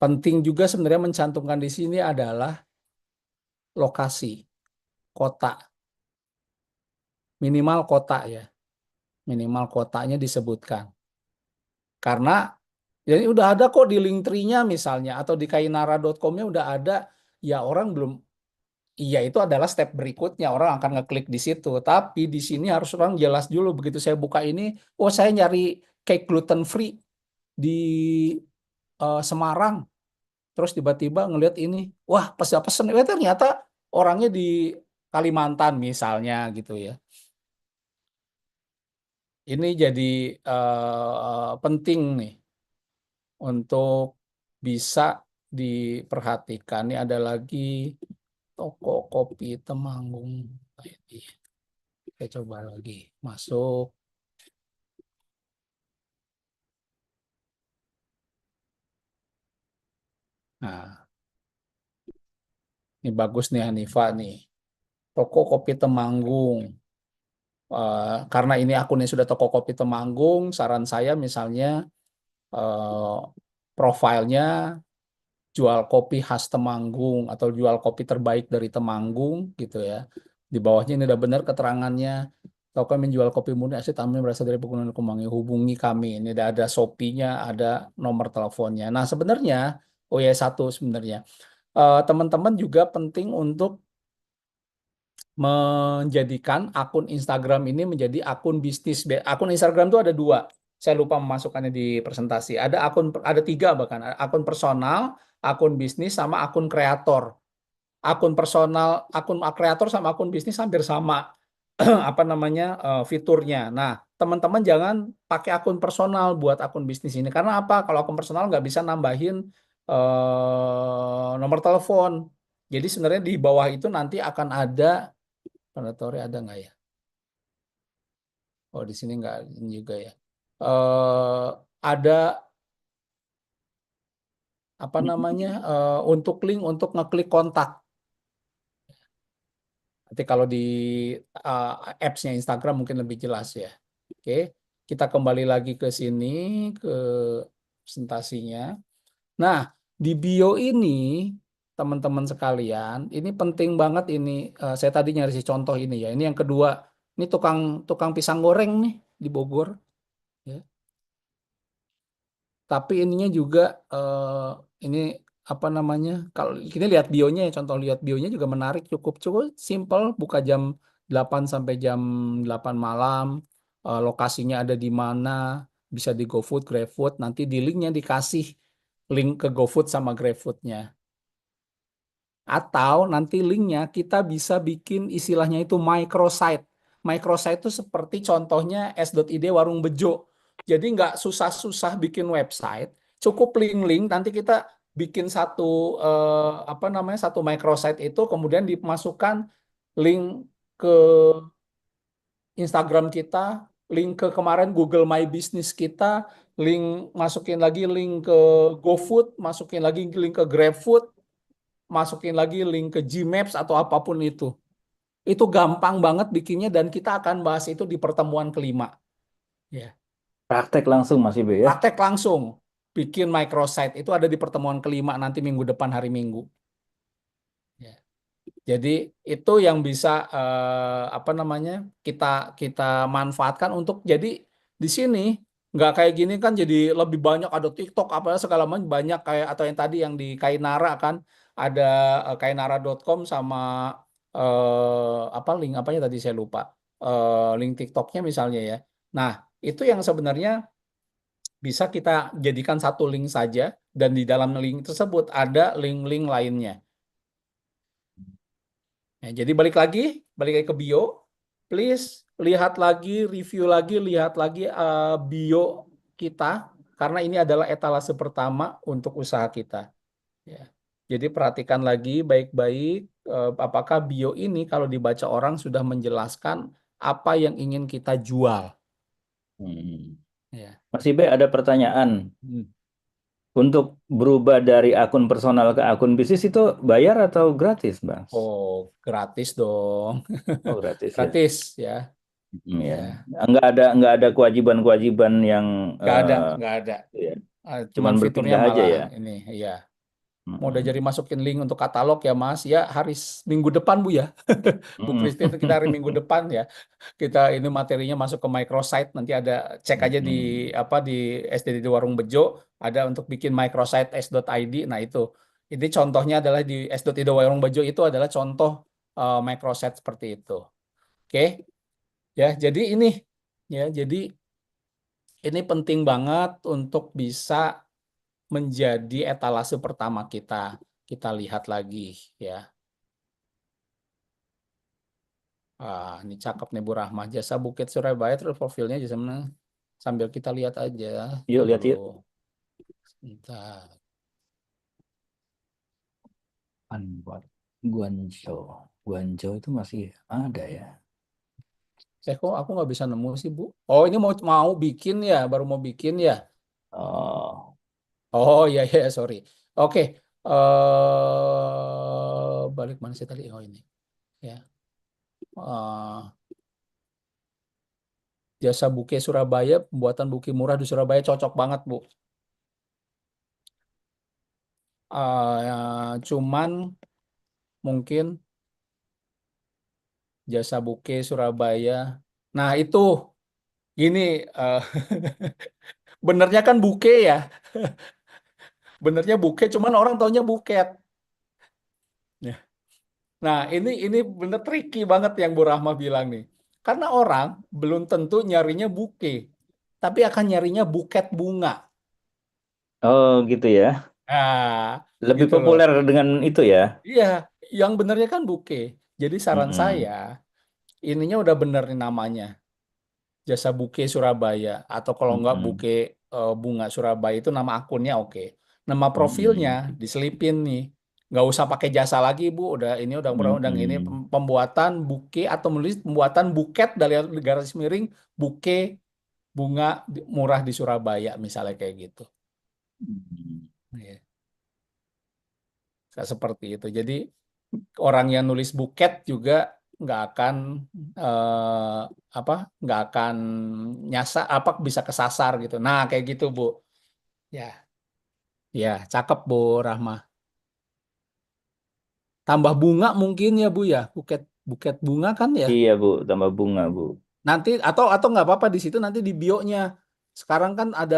penting juga sebenarnya mencantumkan di sini adalah lokasi, kota, minimal kota ya, minimal kotanya disebutkan. Karena jadi udah ada kok di Linktree-nya misalnya atau di kainara.com-nya udah ada, ya orang belum, iya itu adalah step berikutnya orang akan ngeklik di situ. Tapi di sini harus orang jelas dulu begitu saya buka ini, oh saya nyari cake gluten free di Semarang. Terus tiba-tiba ngelihat ini, wah pesen, ternyata orangnya di Kalimantan misalnya gitu ya. Ini jadi penting nih untuk bisa diperhatikan. Ini ada lagi toko kopi Temanggung. Nah, ini saya coba lagi masuk. Nah, ini bagus nih Hanifa nih. Toko kopi Temanggung. Karena ini akunnya sudah toko kopi Temanggung, saran saya misalnya eh, profilnya jual kopi khas Temanggung atau jual kopi terbaik dari Temanggung gitu ya. Di bawahnya ini udah benar keterangannya. Atau kami menjual kopi murni asli Tamrin berasal dari Pegunungan Kemangi. Hubungi kami. Ini ada Shopee-nya, ada nomor teleponnya. Nah sebenarnya Oh ya, satu sebenarnya. Teman-teman juga penting untuk menjadikan akun Instagram ini menjadi akun bisnis. Akun Instagram itu ada dua. Saya lupa memasukkannya di presentasi. Ada tiga bahkan. Akun personal, akun bisnis, sama akun kreator. Akun personal, akun kreator sama akun bisnis hampir sama apa namanya fiturnya. Nah, teman-teman jangan pakai akun personal buat akun bisnis ini karena apa? Kalau akun personal nggak bisa nambahin nomor telepon. Jadi sebenarnya di bawah itu nanti akan ada Mandatory ada nggak ya? Oh, di sini nggak ini juga ya. Eh ada apa namanya untuk link untuk ngeklik kontak. Nanti kalau di eh, apps-nya Instagram mungkin lebih jelas ya. Oke, kita kembali lagi ke sini ke presentasinya. Nah, di bio ini teman-teman sekalian, ini penting banget ini. Saya tadi nyari si contoh ini ya. Ini yang kedua. Ini tukang tukang pisang goreng nih di Bogor. Ya. Tapi ininya juga ini apa namanya? Kalau kita lihat bionya ya, contoh lihat bionya juga menarik, cukup cukup simple, buka jam 8 sampai jam 8 malam. Lokasinya ada di mana? Bisa di GoFood, GrabFood, nanti di linknya dikasih link ke GoFood sama GrabFoodnya. Atau nanti linknya kita bisa bikin istilahnya itu microsite. Microsite itu seperti contohnya s.id Warung Bejo. Jadi nggak susah-susah bikin website, cukup link-link. Nanti kita bikin satu apa namanya satu microsite itu, kemudian dimasukkan link ke Instagram kita, link ke kemarin Google My Business kita, link masukin lagi link ke GoFood, masukin lagi link ke GrabFood, masukin lagi link ke Gmaps atau apapun itu. Itu gampang banget bikinnya dan kita akan bahas itu di pertemuan kelima. Ya. Praktek langsung Mas Ibe ya. Praktek langsung bikin microsite itu ada di pertemuan kelima nanti minggu depan hari Minggu. Ya. Jadi itu yang bisa apa namanya kita kita manfaatkan untuk jadi di sini nggak kayak gini kan jadi lebih banyak ada TikTok apa segala macam banyak kayak atau yang tadi yang di Kainara kan ada kainara.com sama apa link apanya tadi saya lupa link TikToknya misalnya ya. Nah itu yang sebenarnya bisa kita jadikan satu link saja dan di dalam link tersebut ada link-link lainnya. Ya, jadi balik lagi ke bio. Please lihat lagi, review lagi, lihat lagi bio kita karena ini adalah etalase pertama untuk usaha kita. Ya. Jadi perhatikan lagi baik-baik apakah bio ini kalau dibaca orang sudah menjelaskan apa yang ingin kita jual. Hmm. Ya. Mas Ibe ada pertanyaan. Hmm. Untuk berubah dari akun personal ke akun bisnis itu bayar atau gratis, Bang? Oh, gratis dong. Oh, gratis ya. Gratis ya. Ya. Ya. Nggak ada kewajiban-kewajiban yang Nggak ada, nggak ada. ya. Cuman Cuman fiturnya berpindah aja malah ya. ini, ya. Mau udah jadi Mm-mm. masukin link untuk katalog ya Mas, ya hari Minggu depan Bu ya. Bu Mm-mm. Kristi itu kita hari Minggu depan ya. Kita ini materinya masuk ke microsite, nanti ada cek aja di Mm-mm. apa di SDD di Warung Bejo, ada untuk bikin microsite s.id. Nah itu. Ini contohnya adalah di s.id Warung Bejo itu adalah contoh microsite seperti itu. Oke. Ya, jadi ini penting banget untuk bisa menjadi etalase pertama kita. Kita lihat lagi ya. Ini cakep nih Bu Rahmah. Jasa Bukit Surabaya terus profilnya jasa mana? Sambil kita lihat aja. Yuk Tunggu lihat dulu. yuk. Sebentar. Anwar Guanjo. Guanjo itu masih ada ya. Kok aku nggak bisa nemu sih Bu? Oh ini mau mau bikin ya, baru mau bikin ya. Oh, Oh iya iya sorry. Oke. Balik mana sih tadi? Oh ini ya. Eh, Jasa Buke Surabaya, pembuatan buki murah di Surabaya cocok banget Bu. Cuman mungkin Jasa Buke Surabaya. Nah itu gini benernya kan buke ya. Benernya buket, cuman orang taunya buket. Ya. Nah, ini bener tricky banget yang Bu Rahma bilang nih. Karena orang belum tentu nyarinya buke, tapi akan nyarinya buket bunga. Oh gitu ya. Nah, Lebih gitu loh. populer dengan itu ya. Iya, yang benernya kan buke. Jadi saran saya, Mm-mm. ininya udah bener nih namanya. Jasa Buke Surabaya. Atau kalau enggak Mm-mm. Buke Bunga Surabaya itu nama akunnya oke. Nama profilnya Mm-mm. diselipin nih. Nggak usah pakai jasa lagi Bu. Udah undang ini Mm-mm. pembuatan buke atau menulis pembuatan buket dari garis miring buke bunga murah di Surabaya misalnya kayak gitu. Mm-mm. Iya, kayak seperti itu. Jadi orang yang nulis buket juga nggak akan eh, apa nggak akan nyasar apa bisa kesasar gitu. Nah kayak gitu Bu. Ya, ya cakep Bu Rahma. Tambah bunga mungkin ya Bu ya. Buket buket bunga kan ya. Iya Bu, tambah bunga Bu. Nanti atau nggak apa-apa di situ nanti di bio-nya. Sekarang kan ada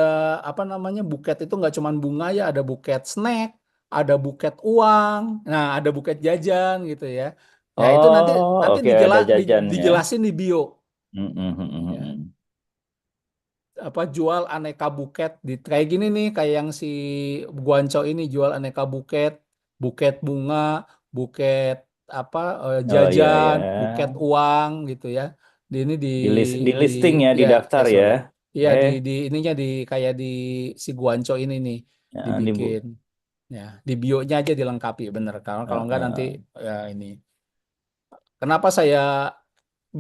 apa namanya buket itu nggak cuman bunga ya, ada buket snack, ada buket uang, nah ada buket jajan gitu ya. Ya itu nanti Oh, nanti oke ada jajannya. dijelasin di bio. Mm-mm, Ya. mm-mm, Apa jual aneka buket di kayak gini nih kayak yang si Guanco ini jual aneka buket, buket bunga, buket apa oh iya ya. jajan, buket uang gitu ya. Di ini Di di listing ya, di ya daftar ya. sorry. Iya Eh, di ininya di kayak di si Guanco ini nih ya, di Bu. dibikin. Ya, di bio-nya aja dilengkapi bener. Kalau kalau enggak nanti Heeh. ya ini. Kenapa saya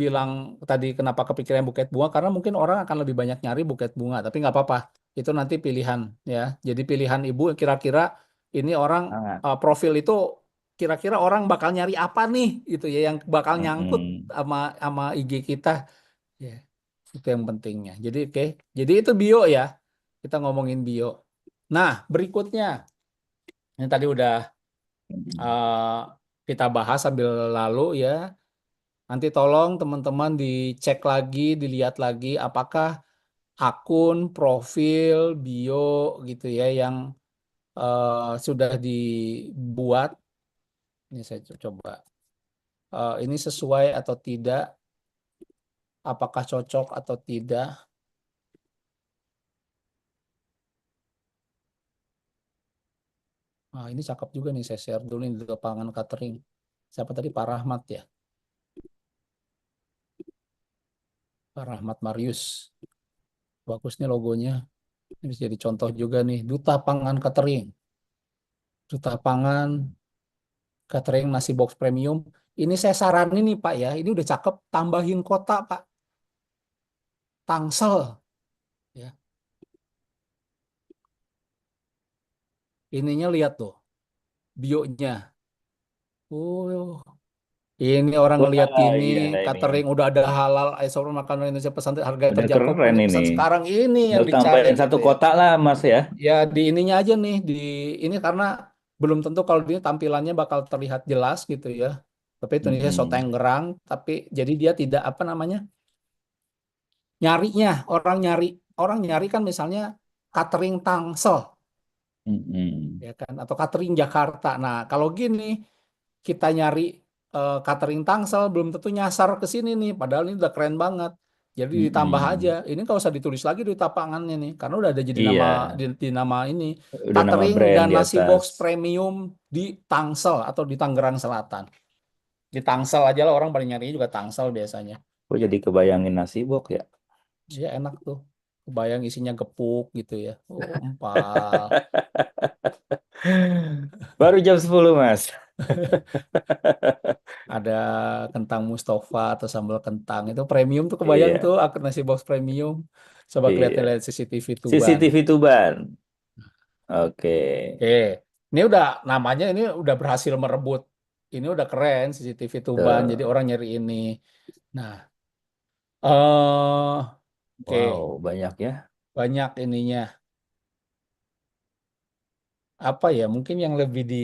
bilang tadi kenapa kepikiran buket bunga karena mungkin orang akan lebih banyak nyari buket bunga tapi nggak apa-apa itu nanti pilihan ya jadi pilihan ibu kira-kira ini orang Hangat. profil itu kira-kira orang bakal nyari apa nih gitu ya yang bakal nyangkut Mm-mm. sama sama IG kita ya itu yang pentingnya jadi oke jadi itu bio ya kita ngomongin bio nah berikutnya ini tadi udah Mm-mm. eh, kita bahas sambil lalu ya. Nanti tolong teman-teman dicek lagi, dilihat lagi apakah akun, profil, bio gitu ya yang sudah dibuat. Ini saya coba. Ini sesuai atau tidak? Apakah cocok atau tidak? Nah, ini cakep juga nih saya share dulu nih di lapangan catering. Siapa tadi Pak Rahmat ya? Pak Rahmat Marius. Bagus nih logonya. Ini bisa jadi contoh juga nih. Duta Pangan Catering. Duta Pangan catering nasi box premium. Ini saya saranin nih Pak ya, ini udah cakep, tambahin kota Pak, Tangsel. Ya, ininya lihat tuh, bionya. Oh, ini orang ngelihat Wah, ini, iya ini. catering udah ada halal, Aisyah makanan Indonesia pesan harga Udah terjangkau, keren pokoknya ini. pesan sekarang ini yang Tinggal dicari tambahin gitu satu ya. kotak lah, Mas ya. Ya di ininya aja nih, di ini karena belum tentu kalau ini tampilannya bakal terlihat jelas gitu ya. Tapi itu nih soto Mm-mm. Tangerang, tapi jadi dia tidak apa namanya nyarinya orang nyari kan misalnya catering Tangsel Mm-mm. ya kan atau catering Jakarta. Nah, kalau gini kita nyari catering Tangsel belum tentu nyasar ke sini nih padahal ini udah keren banget. Jadi ditambah aja. Mm-mm. Ini nggak usah ditulis lagi di tapangannya nih karena udah ada jadi nama Iya, di nama ini udah nama catering brand dan di nasi atas. box premium di Tangsel atau di Tangerang Selatan. Di Tangsel aja lah orang paling nyarinya juga Tangsel biasanya. Kok jadi kebayangin nasi bok ya? Ya enak tuh. Kebayang isinya gepuk gitu ya. Oh, empal. Baru jam 10 Mas. Ada kentang Mustafa atau sambal kentang. Itu premium tuh kebayang tuh Iya, akun nasi box premium. Coba kelihatan iya. lihat CCTV Tuban. CCTV Tuban. Oke. Oke. Ini udah namanya ini udah berhasil merebut. Ini udah keren CCTV Tuban. Jadi Tuh. orang nyari ini. Nah, oke. Wow, banyak ya. Banyak ininya. Apa ya? Mungkin yang lebih di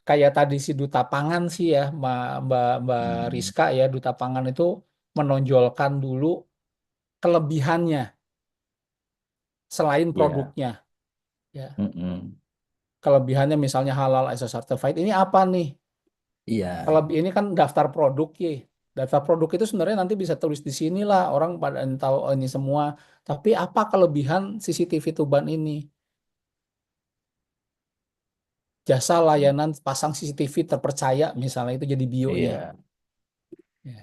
kayak tadi si Duta Pangan sih ya, Mbak Hmm, Rizka ya, Duta Pangan itu menonjolkan dulu kelebihannya selain ya. produknya. Ya, Mm-mm. kelebihannya misalnya halal ISO certified ini apa nih? Iya. Kalau ini kan daftar produk ya. Daftar produk itu sebenarnya nanti bisa tulis di sini lah, orang pada tahu ini semua. Tapi apa kelebihan CCTV Tuban ini? Jasa layanan pasang CCTV terpercaya, misalnya itu jadi bionya. Iya. Ya.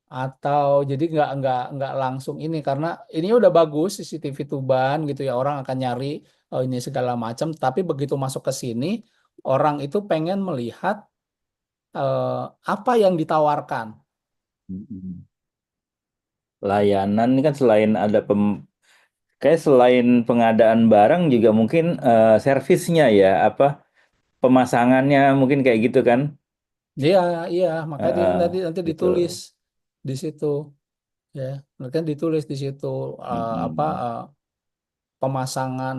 Atau jadi nggak langsung ini karena ini udah bagus CCTV Tuban gitu ya, orang akan nyari ini segala macam. Tapi begitu masuk ke sini, orang itu pengen melihat eh, apa yang ditawarkan. Mm-mm. Layanan ini kan selain ada kayak selain pengadaan barang juga mungkin servisnya ya, apa pemasangannya mungkin kayak gitu kan. Iya, iya, makanya Heeh, nanti nanti gitu. ditulis di situ ya. Nanti kan ditulis di situ apa Mm-mm. pemasangan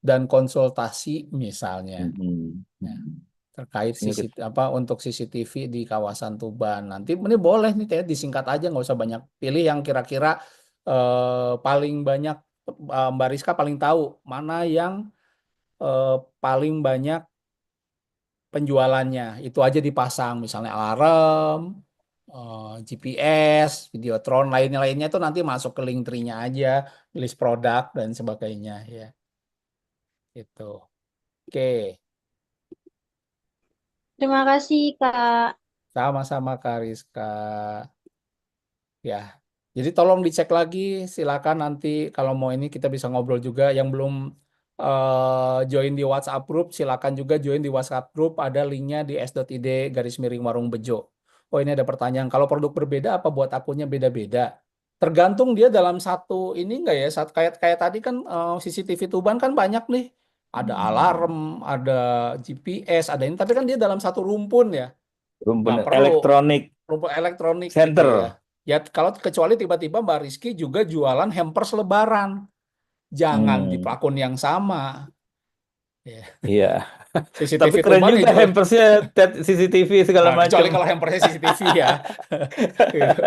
dan konsultasi misalnya Mm-mm. ya, Mm-mm. terkait Ini apa untuk CCTV di kawasan Tuban. Nanti ini boleh nih kayak disingkat aja, nggak usah banyak pilih yang kira-kira paling banyak Mbak Rizka paling tahu mana yang eh, paling banyak penjualannya. Itu aja dipasang, misalnya alarm, GPS, Videotron, lainnya itu nanti masuk ke link tree-nya aja, list produk dan sebagainya ya. Itu. Oke, Terima kasih, Kak. sama-sama Kak Rizka. Ya, jadi tolong dicek lagi. Silakan nanti kalau mau ini kita bisa ngobrol juga. Yang belum join di WhatsApp group, silakan juga join di WhatsApp group. Ada linknya di s.id garis miring warung bejo. Oh ini ada pertanyaan. Kalau produk berbeda, apa buat akunnya beda-beda? Tergantung dia dalam satu ini enggak ya? Kayak kayak tadi kan CCTV Tuban kan banyak nih. Ada alarm, ada GPS, ada ini. Tapi kan dia dalam satu rumpun ya. Nggak rumpun perlu elektronik rumput elektronik gitu ya. center. Ya kalau kecuali tiba-tiba Mbak Rizky juga jualan hampers lebaran, jangan di Hmm, akun yang sama. Ya. iya. CCTV Tapi keren Tuban ya juga jual. hampersnya, CCTV segala Nah, kecuali macem. kalau hampersnya CCTV ya. Gitu.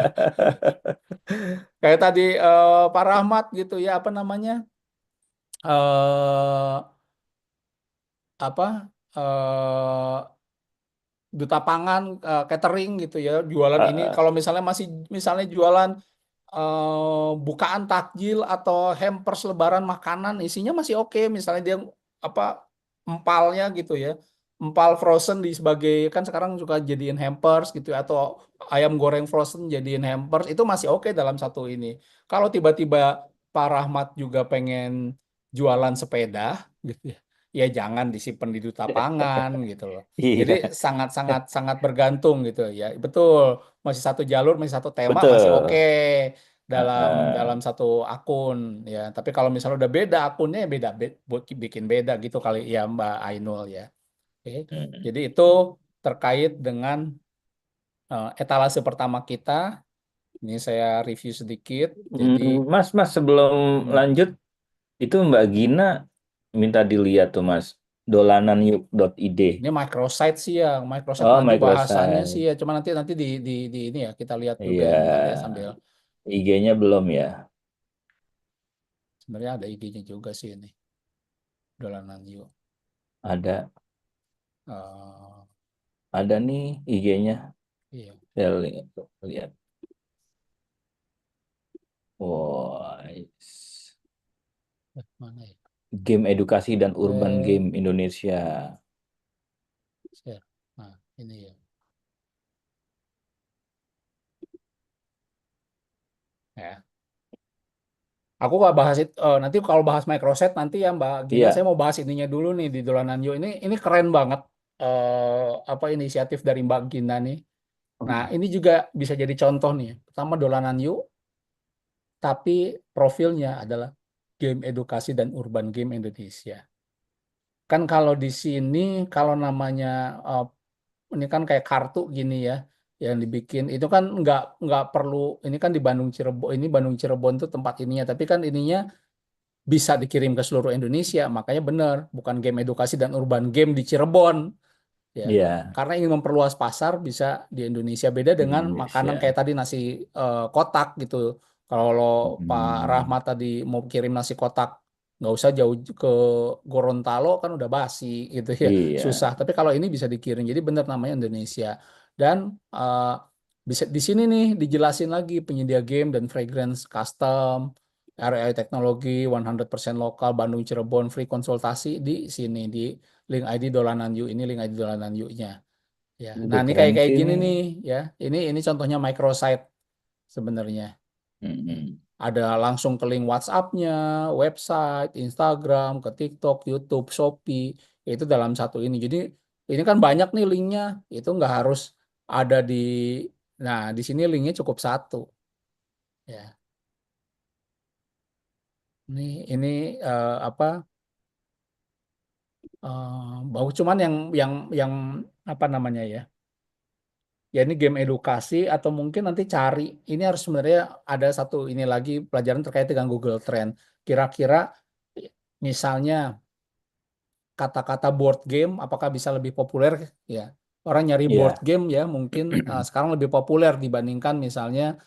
Kayak tadi Pak Rahmat gitu ya, apa namanya? eh apa duta pangan catering gitu ya, jualan ini Ah, kalau misalnya masih misalnya jualan bukaan takjil atau hampers lebaran makanan isinya masih oke, misalnya dia apa empalnya gitu ya, empal frozen di sebagai kan sekarang suka jadiin hampers gitu ya, atau ayam goreng frozen jadiin hampers itu masih oke dalam satu ini. Kalau tiba-tiba Pak Rahmat juga pengen jualan sepeda gitu ya, ya jangan disimpan di duta pangan gitu loh. Jadi iya, sangat sangat sangat bergantung gitu ya. Betul, masih satu jalur, masih satu tema, masih oke betul. Ah, dalam dalam ah. satu akun ya. Tapi kalau misalnya udah beda akunnya ya beda, bikin beda gitu kali ya Mbak Ainul ya. Oke. Hmm. Jadi itu terkait dengan etalase pertama kita. Ini saya review sedikit. Jadi Mas, sebelum hmm, lanjut, itu Mbak Gina minta dilihat tuh Mas, dolananyuk.id. ini microsite sih ya. Microsite Oh, nanti bahasanya sih microsite. ya. Cuma nanti nanti di ini ya kita lihat juga Iya, ya bentar ya sambil IG-nya belum ya? sebenarnya ada IG-nya juga sih ini. Dolanan yuk. Ada, Eh, ada nih IG-nya. iya. Saya lihat. Wah, Mana ya? game edukasi dan urban Eh, game Indonesia. share. Nah, ini ya. Ya. Aku nggak bahas itu. Nanti kalau bahas Microset nanti ya Mbak Gina, saya Iya. mau bahas ininya dulu nih di Dolanan Yuk. Ini keren banget. Apa inisiatif dari Mbak Gina nih. Nah, ini juga bisa jadi contoh nih. Pertama Dolanan Yuk, tapi profilnya adalah game edukasi dan urban game Indonesia. Kan kalau di sini, kalau namanya eh, ini kan kayak kartu gini ya, yang dibikin itu kan nggak perlu. Ini kan di Bandung Cirebon, ini Bandung Cirebon tuh tempat ininya, tapi kan ininya bisa dikirim ke seluruh Indonesia. Makanya benar, bukan game edukasi dan urban game di Cirebon ya. Iya, Karena ingin memperluas pasar bisa di Indonesia, beda di dengan makanan kayak Indonesia. tadi nasi kotak gitu. Kalau Pak Hmm. Rahmat tadi mau kirim nasi kotak nggak usah jauh ke Gorontalo kan udah basi gitu ya, Iya, susah. Tapi kalau ini bisa dikirim, jadi benar namanya Indonesia. Dan bisa di sini nih dijelasin lagi penyedia game dan fragrance custom, RAI teknologi 100% lokal Bandung Cirebon free konsultasi di sini di link ID Dolanan You ini link ID Dolanan You-nya. Ya, nah ide ini kayak keren kayak sih gini ini. nih ya. Ini contohnya microsite sebenarnya. Mm-mm. Ada langsung ke link WhatsApp-nya, website, Instagram, ke TikTok, YouTube, Shopee, itu dalam satu ini. Jadi ini kan banyak nih linknya, itu nggak harus ada di, nah di sini linknya cukup satu. Ya, ini apa? Bagus cuman yang apa namanya ya? Ya ini game edukasi atau mungkin nanti cari ini harus sebenarnya ada satu ini lagi pelajaran terkait dengan Google Trend. Kira-kira misalnya kata-kata board game apakah bisa lebih populer ya. Orang nyari board Iya. game ya mungkin sekarang lebih populer dibandingkan misalnya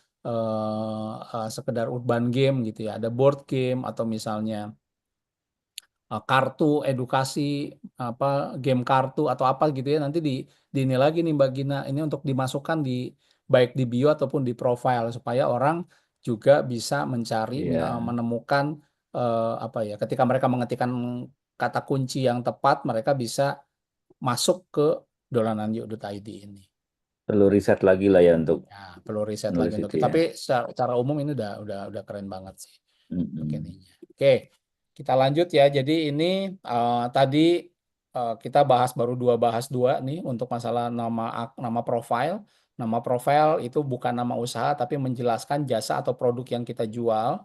sekedar urban game gitu ya. Ada board game atau misalnya kartu edukasi apa game kartu atau apa gitu ya nanti di ini lagi nih Mbak Gina ini untuk dimasukkan di baik di bio ataupun di profile supaya orang juga bisa mencari Iya, menemukan apa ya ketika mereka mengetikkan kata kunci yang tepat mereka bisa masuk ke dolananyuk.id ini. perlu riset lagi lah ya untuk Ya, perlu riset lagi nulis untuk itu itu. ya. Tapi secara umum ini udah keren banget sih untuk Mm-mm. ininya. Oke, kita lanjut ya. Jadi ini tadi kita bahas dua nih untuk masalah nama profile. Nama profile itu bukan nama usaha tapi menjelaskan jasa atau produk yang kita jual.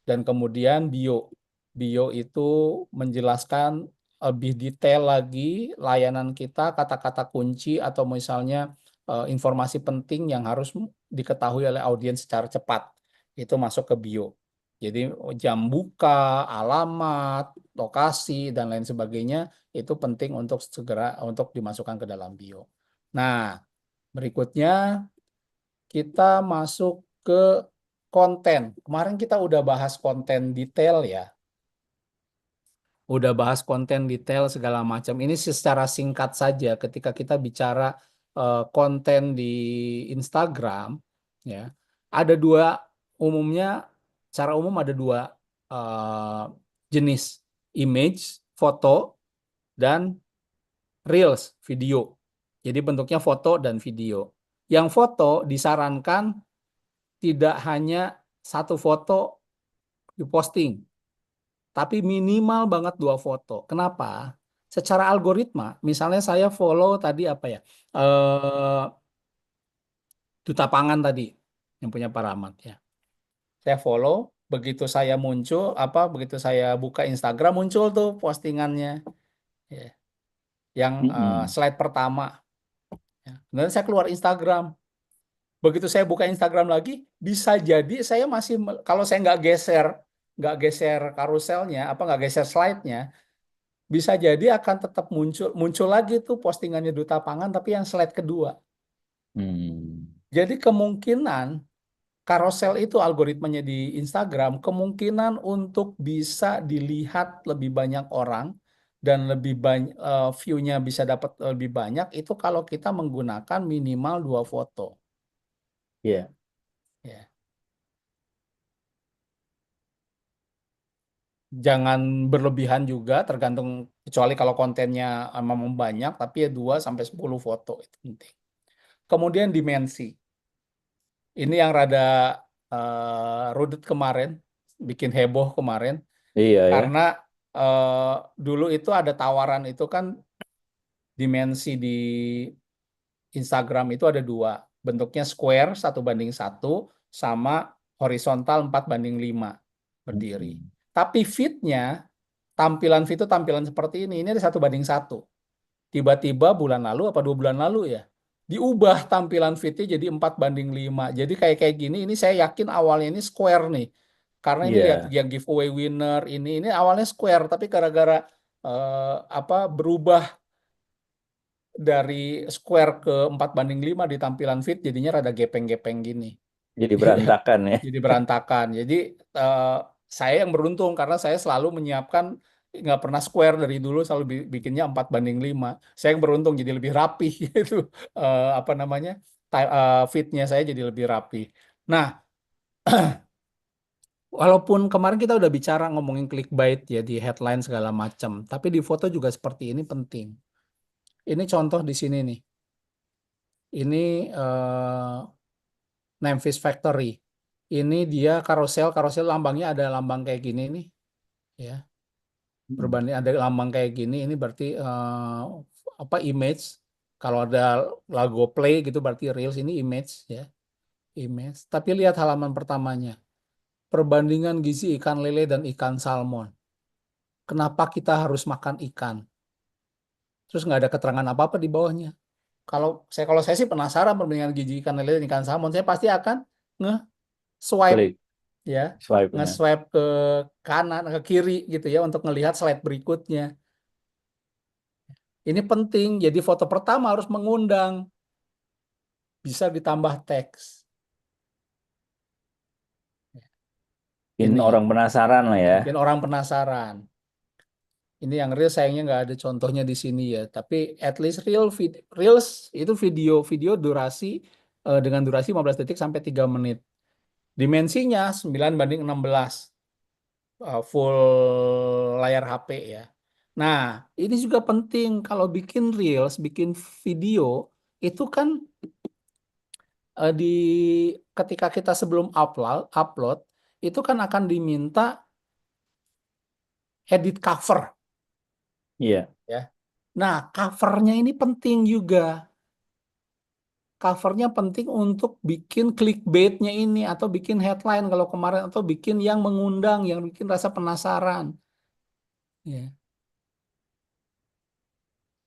Dan kemudian bio. Bio itu menjelaskan lebih detail lagi layanan kita, kata-kata kunci atau misalnya informasi penting yang harus diketahui oleh audiens secara cepat. Itu masuk ke bio. Jadi jam buka, alamat, lokasi dan lain sebagainya itu penting untuk segera untuk dimasukkan ke dalam bio. Nah, berikutnya kita masuk ke konten. Kemarin kita udah bahas konten detail ya. Udah bahas konten detail segala macam. Ini secara singkat saja ketika kita bicara konten di Instagram ya. Ada dua umumnya secara umum ada dua eh, jenis image, foto dan reels, video. Jadi bentuknya foto dan video. Yang foto disarankan tidak hanya satu foto diposting, tapi minimal banget dua foto. Kenapa? Secara algoritma, misalnya saya follow tadi apa ya, Duta Pangan tadi yang punya Paramat ya. Saya follow, begitu saya muncul, begitu saya buka Instagram muncul tuh postingannya, ya. Yang Mm-mm. slide pertama. Ya. Kemudian saya keluar Instagram. Begitu saya buka Instagram lagi, bisa jadi saya masih kalau saya nggak geser karuselnya, nggak geser slide-nya, bisa jadi akan tetap muncul muncul lagi tuh postingannya Duta Pangan tapi yang slide kedua. Hmm. Jadi kemungkinan karosel itu algoritmanya di Instagram kemungkinan untuk bisa dilihat lebih banyak orang dan lebih banyak view-nya bisa dapat lebih banyak itu kalau kita menggunakan minimal dua foto. Iya. Ya. Jangan berlebihan juga tergantung kecuali kalau kontennya memang banyak tapi ya 2 sampai 10 foto itu penting. Kemudian dimensi. Ini yang rada rudet kemarin, bikin heboh kemarin, Iya ya. karena dulu itu ada tawaran itu kan dimensi di Instagram itu ada dua, bentuknya square 1:1 sama horizontal 4:5 berdiri. Mm-mm. Tapi feed-nya, tampilan feed itu tampilan seperti ini ada 1:1. Tiba-tiba bulan lalu apa 2 bulan lalu ya diubah tampilan feed-nya jadi 4:5. Jadi kayak gini ini saya yakin awalnya ini square nih karena ini lihat Iya. yang giveaway winner ini awalnya square tapi gara-gara berubah dari square ke 4:5 di tampilan feed jadinya rada gepeng-gepeng gini. Jadi Iya, berantakan ya. jadi berantakan. Jadi eh, saya yang beruntung karena saya selalu menyiapkan nggak pernah square dari dulu, selalu bikinnya 4:5. Saya yang beruntung jadi lebih rapi gitu. Apa namanya, fitnya saya jadi lebih rapi. Nah, walaupun kemarin kita udah bicara ngomongin clickbait ya di headline segala macam, tapi di foto juga seperti ini penting. Ini contoh di sini nih. Ini Memphis Factory. Ini dia karosel lambangnya ada lambang kayak gini nih, ya. Berbanding ada lambang kayak gini, ini berarti apa, image. Kalau ada logo play gitu berarti reels, ini image ya, image. Tapi lihat halaman pertamanya, perbandingan gizi ikan lele dan ikan salmon. Kenapa kita harus makan ikan? Terus nggak ada keterangan apa-apa di bawahnya. Kalau saya sih penasaran perbandingan gizi ikan lele dan ikan salmon, saya pasti akan nge-swipe Klik ya, swipe-nya. nge-swipe ke kanan, ke kiri gitu ya untuk ngelihat slide berikutnya. Ini penting, jadi foto pertama harus mengundang, bisa ditambah teks. Bikin Ini orang penasaran lah ya. bikin orang penasaran. Ini yang real sayangnya nggak ada contohnya di sini ya. Tapi at least reels itu video durasi dengan durasi 15 detik sampai 3 menit. Dimensinya 9:16 full layar HP ya. Nah, ini juga penting kalau bikin reels, bikin video itu kan di ketika kita sebelum upload itu kan akan diminta edit cover Iya. ya. Nah, covernya ini penting juga. Covernya penting untuk bikin clickbaitnya ini atau bikin headline kalau kemarin, atau bikin yang mengundang, yang bikin rasa penasaran. Ya.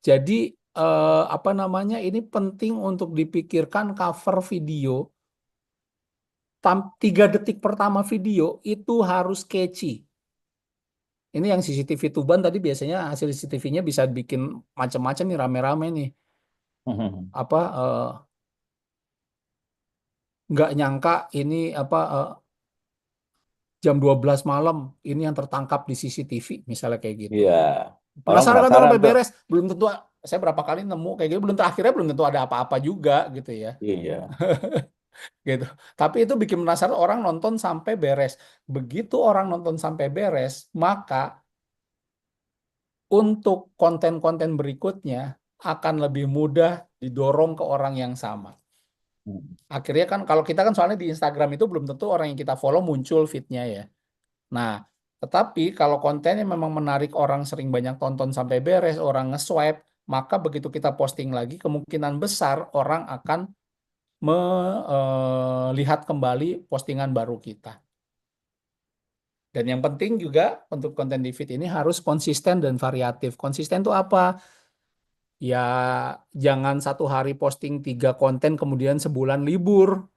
Jadi apa namanya, ini penting untuk dipikirkan cover video. 3 detik pertama video itu harus catchy. Ini yang CCTV Tuban tadi biasanya hasil CCTV-nya bisa bikin macam-macam nih, rame-rame nih. Apa nggak nyangka ini apa jam 12 malam ini yang tertangkap di CCTV misalnya kayak gitu. Iya. Orang Penasaran kan tuh penasaran sampai tuh. beres, belum tentu, saya berapa kali nemu kayak gitu, akhirnya belum tentu ada apa-apa juga gitu ya. Iya. Gitu. Tapi itu bikin penasaran, orang nonton sampai beres. Begitu orang nonton sampai beres, maka untuk konten-konten berikutnya akan lebih mudah didorong ke orang yang sama. Akhirnya kan kalau kita kan soalnya di Instagram itu belum tentu orang yang kita follow muncul feed-nya ya. Nah, tetapi kalau kontennya memang menarik, orang sering banyak tonton sampai beres, orang nge-swipe, maka begitu kita posting lagi, kemungkinan besar orang akan melihat kembali postingan baru kita. Dan yang penting juga untuk konten di feed ini harus konsisten dan variatif. Konsisten itu apa? Ya, jangan satu hari posting 3 konten kemudian sebulan libur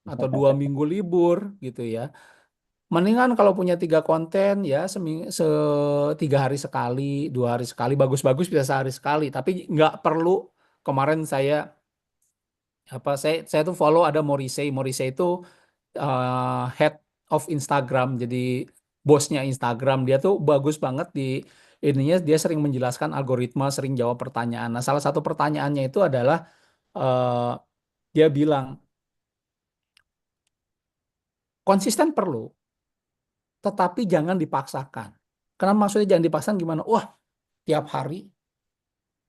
atau 2 minggu libur gitu ya. Mendingan kalau punya 3 konten ya 3 hari sekali, 2 hari sekali, bagus-bagus bisa sehari sekali. Tapi nggak perlu. Kemarin saya tuh follow ada Morrissey. Morrissey itu head of Instagram, jadi bosnya Instagram. Dia tuh bagus banget di ininya. Dia sering menjelaskan algoritma, sering jawab pertanyaan. Nah, salah satu pertanyaannya itu adalah eh, dia bilang konsisten perlu, tetapi jangan dipaksakan. Kenapa maksudnya jangan dipaksakan gimana? Wah, tiap hari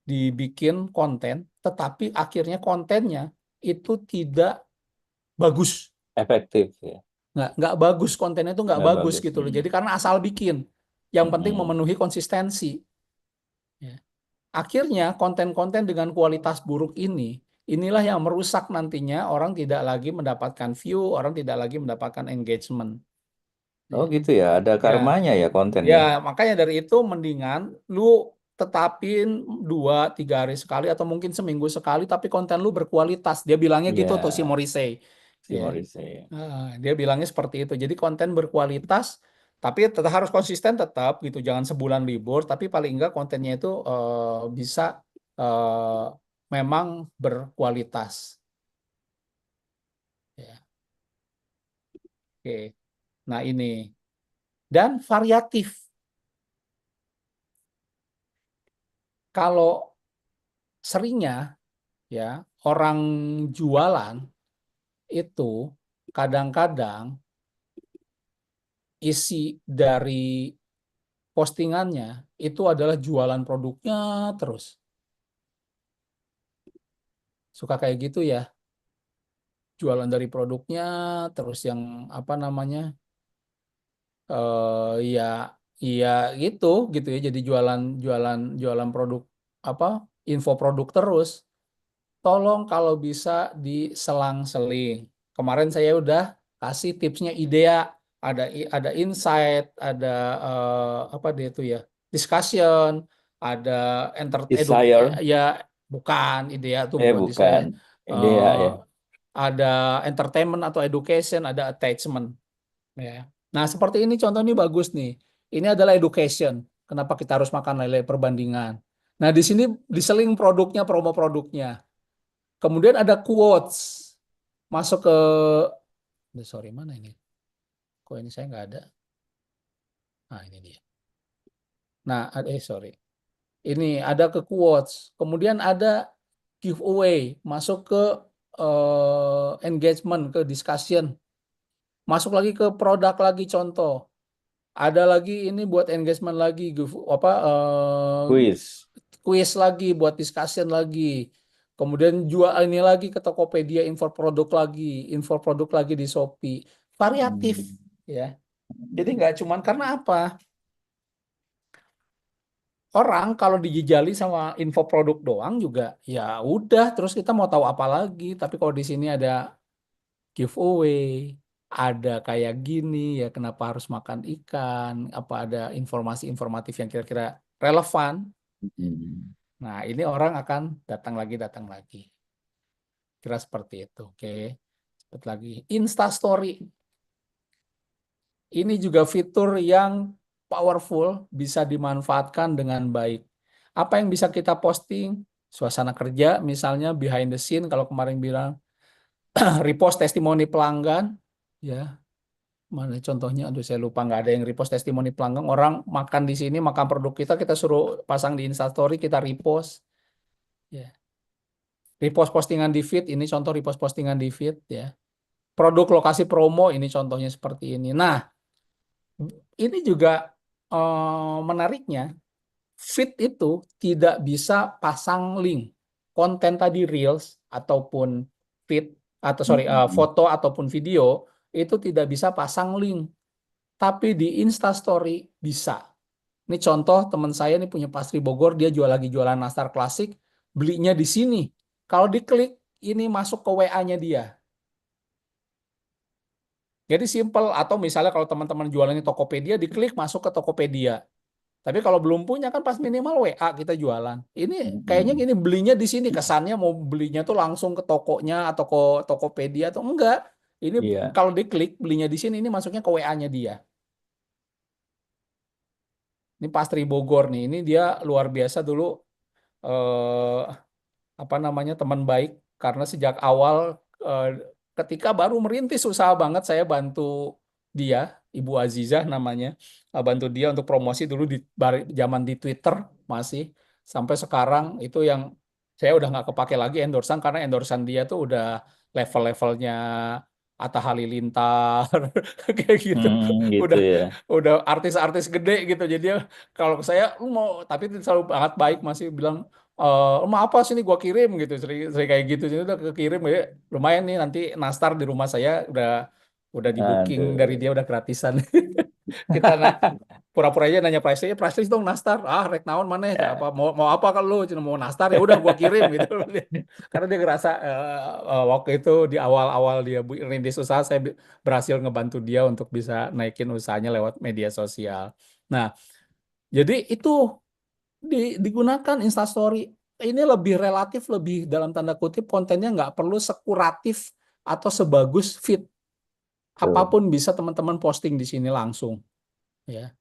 dibikin konten, tetapi akhirnya kontennya itu tidak bagus. Efektif ya. Nggak bagus, kontennya itu nggak Nggak bagus bagus. gitu loh. Jadi karena asal bikin. Yang penting Mm-mm. memenuhi konsistensi. Ya. Akhirnya konten-konten dengan kualitas buruk inilah yang merusak nantinya, orang tidak lagi mendapatkan view, orang tidak lagi mendapatkan engagement. Oh Ya. gitu ya, ada Ya, karmanya ya konten ya, ya. makanya dari itu mendingan lu tetapin 2-3 hari sekali atau mungkin seminggu sekali, tapi konten lu berkualitas. Dia bilangnya gitu tuh si Iya, Morrissey. si Ya. Morrissey. Dia bilangnya seperti itu. Jadi konten berkualitas, tapi tetap harus konsisten tetap gitu. Jangan sebulan libur, tapi paling enggak kontennya itu bisa eh, memang berkualitas. Ya. Oke. Nah ini. dan variatif. Kalau seringnya ya orang jualan itu kadang-kadang isi dari postingannya itu adalah jualan produknya terus. Suka kayak gitu ya, jualan dari produknya terus yang apa namanya ya iya gitu gitu ya, jadi jualan jualan jualan produk apa info produk terus. Tolong kalau bisa diselang-seling. Kemarin saya udah kasih tipsnya IDEA, ada insight, ada apa dia itu ya, discussion, ada Desire, ya bukan IDEA tuh buat di saya. bukan. Ini ya, Eh, ya. ada entertainment atau education, ada attachment ya. Nah, seperti ini contoh ini bagus nih. Ini adalah education. Kenapa kita harus makan lele perbandingan. Nah, di sini diseling produknya, promo produknya. Kemudian ada quotes. Masuk ke, sorry mana ini? Kok ini saya nggak ada? Nah, ini dia. Nah, sorry. Ini ada ke quotes. Kemudian ada giveaway. Masuk ke engagement, ke discussion. Masuk lagi ke produk lagi contoh. Ada lagi ini buat engagement lagi, apa Quiz. quiz lagi, buat discussion lagi. Kemudian jual ini lagi ke Tokopedia, info produk lagi di Shopee. Variatif ya. Jadi nggak cuman karena apa? Orang kalau dijejali sama info produk doang juga ya udah, terus kita mau tahu apa lagi. Tapi kalau di sini ada giveaway, ada kayak gini ya, kenapa harus makan ikan, apa ada informasi informatif yang kira-kira relevan. Hmm. Nah, ini orang akan datang lagi. Kira seperti itu. Oke. Cepet lagi. Insta Story. Ini juga fitur yang powerful, bisa dimanfaatkan dengan baik. Apa yang bisa kita posting? Suasana kerja, misalnya behind the scene, kalau kemarin bilang, repost testimoni pelanggan, ya. Mana contohnya? Aduh, saya lupa, nggak ada yang repost testimoni pelanggan. Orang makan di sini, makan produk kita suruh pasang di Instastory, kita repost. Ya. Repost postingan di feed, ini contoh repost postingan di feed. Ya. Produk lokasi promo, ini contohnya seperti ini. Nah, ini juga menariknya, feed itu tidak bisa pasang link. Konten tadi Reels, ataupun feed, atau sorry, foto ataupun video, itu tidak bisa pasang link. Tapi di Instastory bisa. Ini contoh teman saya ini punya pastry Bogor, dia jualan nastar klasik, belinya di sini. Kalau diklik, ini masuk ke WA-nya dia. Jadi simple, atau misalnya kalau teman-teman jualannya Tokopedia, diklik masuk ke Tokopedia. Tapi kalau belum punya kan pas minimal WA kita jualan. Ini kayaknya Hmm. gini, belinya di sini, kesannya mau belinya tuh langsung ke tokonya atau ke Tokopedia atau enggak. Ini Iya. kalau diklik belinya di sini, ini masuknya ke WA-nya dia. Ini pastry Bogor nih. Ini dia luar biasa dulu, eh, apa namanya, teman baik, karena sejak awal eh, ketika baru merintis usaha banget, saya bantu dia, Ibu Azizah namanya, bantu dia untuk promosi dulu di zaman di Twitter masih, sampai sekarang itu yang saya udah nggak kepake lagi endorsan, karena endorsan dia tuh udah level-levelnya Atta Halilintar kayak gitu, Gitu udah ya. udah artis-artis gede gitu. Jadi kalau saya, "Lu mau," tapi selalu sangat baik, masih bilang, "Mau apa sini gua kirim," gitu, sering kayak gitu. Jadi udah kekirim ya, lumayan nih, nanti nastar di rumah saya udah di booking dari Aduh. dia, udah gratisan. Kita pura-pura aja nanya price list, price list dong nastar. Ah, rek naon mana ya, apa Ya. mau apa kalau lu cuma mau nastar, ya udah gua kirim gitu. Karena dia ngerasa waktu itu di awal-awal dia rintis usaha, saya berhasil ngebantu dia untuk bisa naikin usahanya lewat media sosial. Nah, jadi itu digunakan Instastory. Ini lebih relatif, lebih dalam tanda kutip, kontennya nggak perlu sekuratif atau sebagus feed. Tuh. Apapun bisa teman-teman posting di sini langsung, ya.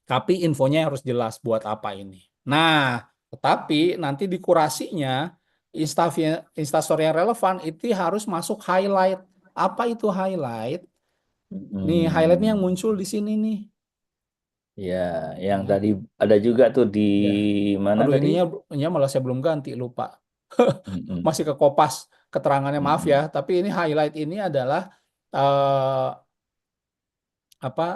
Tapi infonya harus jelas buat apa ini. Nah, tetapi nanti di kurasinya, Instastory yang relevan itu harus masuk highlight. Apa itu highlight? Nih highlightnya yang Hmm. muncul di sini nih. Ya, yang Ya, tadi ada juga tuh di ya. mana Aduh, tadi? ininya malah saya belum ganti, lupa. Mm-mm. Masih ke kopas keterangannya, maaf ya. Mm-mm. Tapi ini highlight ini adalah eh, apa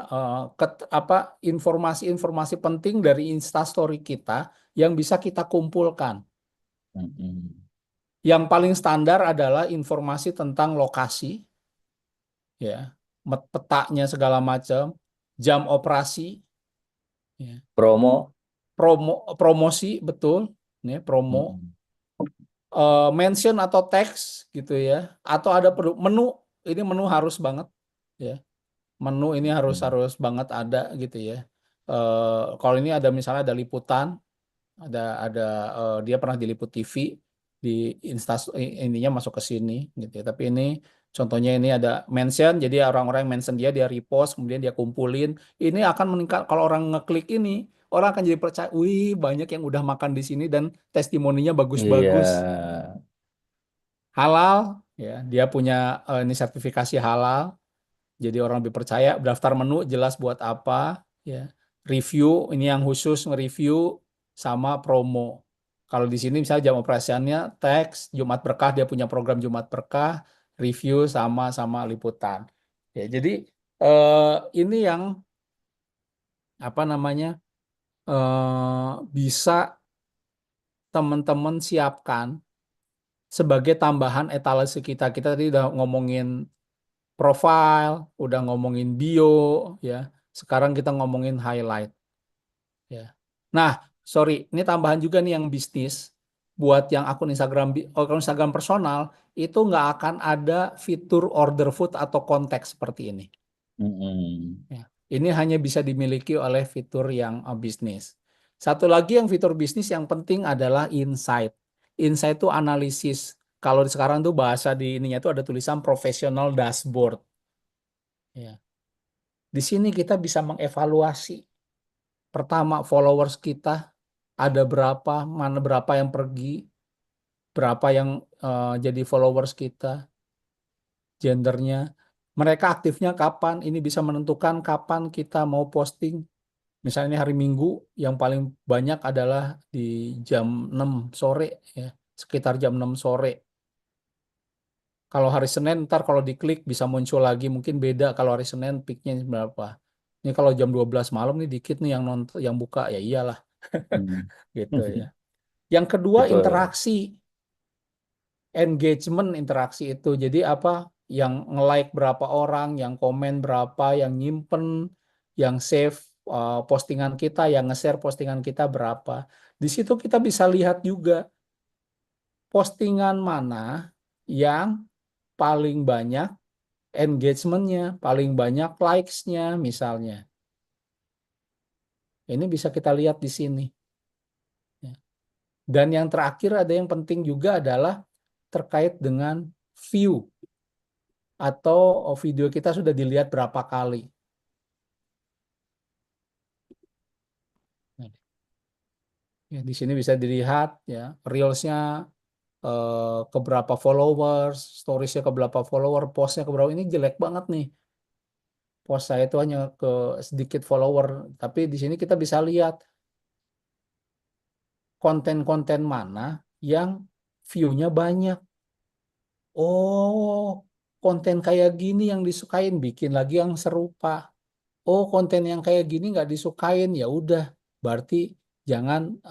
apa informasi-informasi penting dari Instastory kita yang bisa kita kumpulkan. Mm-mm. Yang paling standar adalah informasi tentang lokasi, ya, petanya segala macam, jam operasi, ya, Promo. promosi betul, ya, promo, Mm-mm. mention atau teks gitu ya, atau ada menu, ini menu harus banget, ya, menu ini harus Mm-mm. harus banget ada gitu ya. Kalau ini ada misalnya ada liputan, ada dia pernah diliput TV di Insta, ininya masuk ke sini gitu ya. Tapi ini contohnya ini ada mention, jadi orang-orang yang mention dia repost, kemudian dia kumpulin. Ini akan meningkat kalau orang ngeklik ini, orang akan jadi percaya, wih banyak yang udah makan di sini dan testimoninya Iya. bagus-bagus. Halal, ya, dia punya ini sertifikasi halal. Jadi orang lebih percaya. Daftar menu jelas buat apa, ya. Review ini yang khusus nge-review sama promo. Kalau di sini misalnya jam operasiannya teks Jumat Berkah, dia punya program Jumat Berkah, review sama sama liputan. Ya, jadi eh, ini yang apa namanya bisa teman-teman siapkan sebagai tambahan etalase kita. Kita tadi udah ngomongin profile, udah ngomongin bio, ya. Sekarang kita ngomongin highlight, ya. Nah, sorry, ini tambahan juga nih yang bisnis. Buat yang akun Instagram personal, itu nggak akan ada fitur order food atau konteks seperti ini. Mm-mm. Ya. Ini hanya bisa dimiliki oleh fitur yang bisnis. Satu lagi yang fitur bisnis yang penting adalah insight. Insight itu analisis. Kalau sekarang tuh bahasa di ininya itu ada tulisan professional dashboard. Ya. Di sini kita bisa mengevaluasi. Pertama, followers kita ada berapa, mana berapa yang pergi, berapa yang jadi followers kita, gendernya, mereka aktifnya kapan, ini bisa menentukan kapan kita mau posting. Misalnya hari Minggu, yang paling banyak adalah di jam 6 sore, ya, sekitar jam 6 sore. Kalau hari Senin, ntar kalau diklik bisa muncul lagi, mungkin beda kalau hari Senin peaknya berapa. Ini kalau jam 12 malam nih dikit nih yang nonton, yang buka, ya iyalah Mm. gitu ya. Yang kedua Betul. interaksi, engagement interaksi itu. Jadi apa? Yang nge-like berapa orang, yang komen berapa, yang nyimpen, yang save postingan kita, yang nge-share postingan kita berapa. Di situ kita bisa lihat juga postingan mana yang paling banyak engagementnya, paling banyak likes-nya misalnya. Ini bisa kita lihat di sini. Ya. Dan yang terakhir ada yang penting juga adalah terkait dengan view atau video kita sudah dilihat berapa kali. Ya, di sini bisa dilihat ya reelsnya ke berapa followers, storiesnya ke berapa follower, postnya ke berapa. Ini jelek banget nih. Post saya itu hanya ke sedikit follower, tapi di sini kita bisa lihat konten-konten mana yang view-nya banyak. Oh, konten kayak gini yang disukain, bikin lagi yang serupa. Oh, konten yang kayak gini nggak disukain, ya udah. Berarti jangan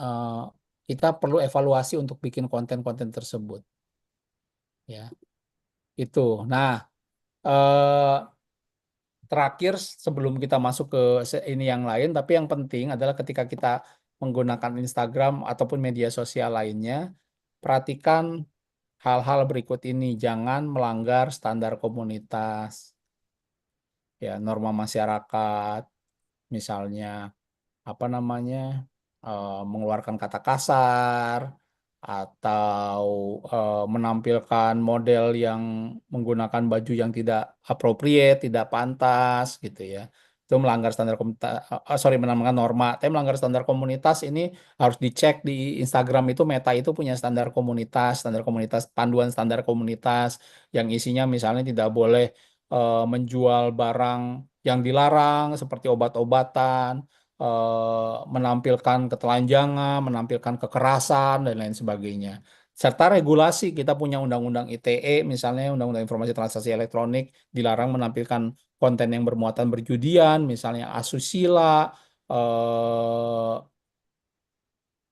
kita perlu evaluasi untuk bikin konten-konten tersebut. Ya, itu. Nah, eh, terakhir sebelum kita masuk ke ini yang lain, tapi yang penting adalah ketika kita menggunakan Instagram ataupun media sosial lainnya, perhatikan hal-hal berikut ini. Jangan melanggar standar komunitas, ya, norma masyarakat, misalnya apa namanya mengeluarkan kata kasar atau menampilkan model yang menggunakan baju yang tidak appropriate, tidak pantas gitu ya. Itu melanggar standar komunitas, sorry, melanggar norma. Tapi melanggar standar komunitas ini harus dicek di Instagram itu Meta itu punya standar komunitas, panduan standar komunitas yang isinya misalnya tidak boleh menjual barang yang dilarang seperti obat-obatan, menampilkan ketelanjangan, menampilkan kekerasan, dan lain sebagainya. Serta regulasi, kita punya Undang-Undang ITE, misalnya Undang-Undang Informasi Transaksi Elektronik, dilarang menampilkan konten yang bermuatan berjudian, misalnya asusila, eh,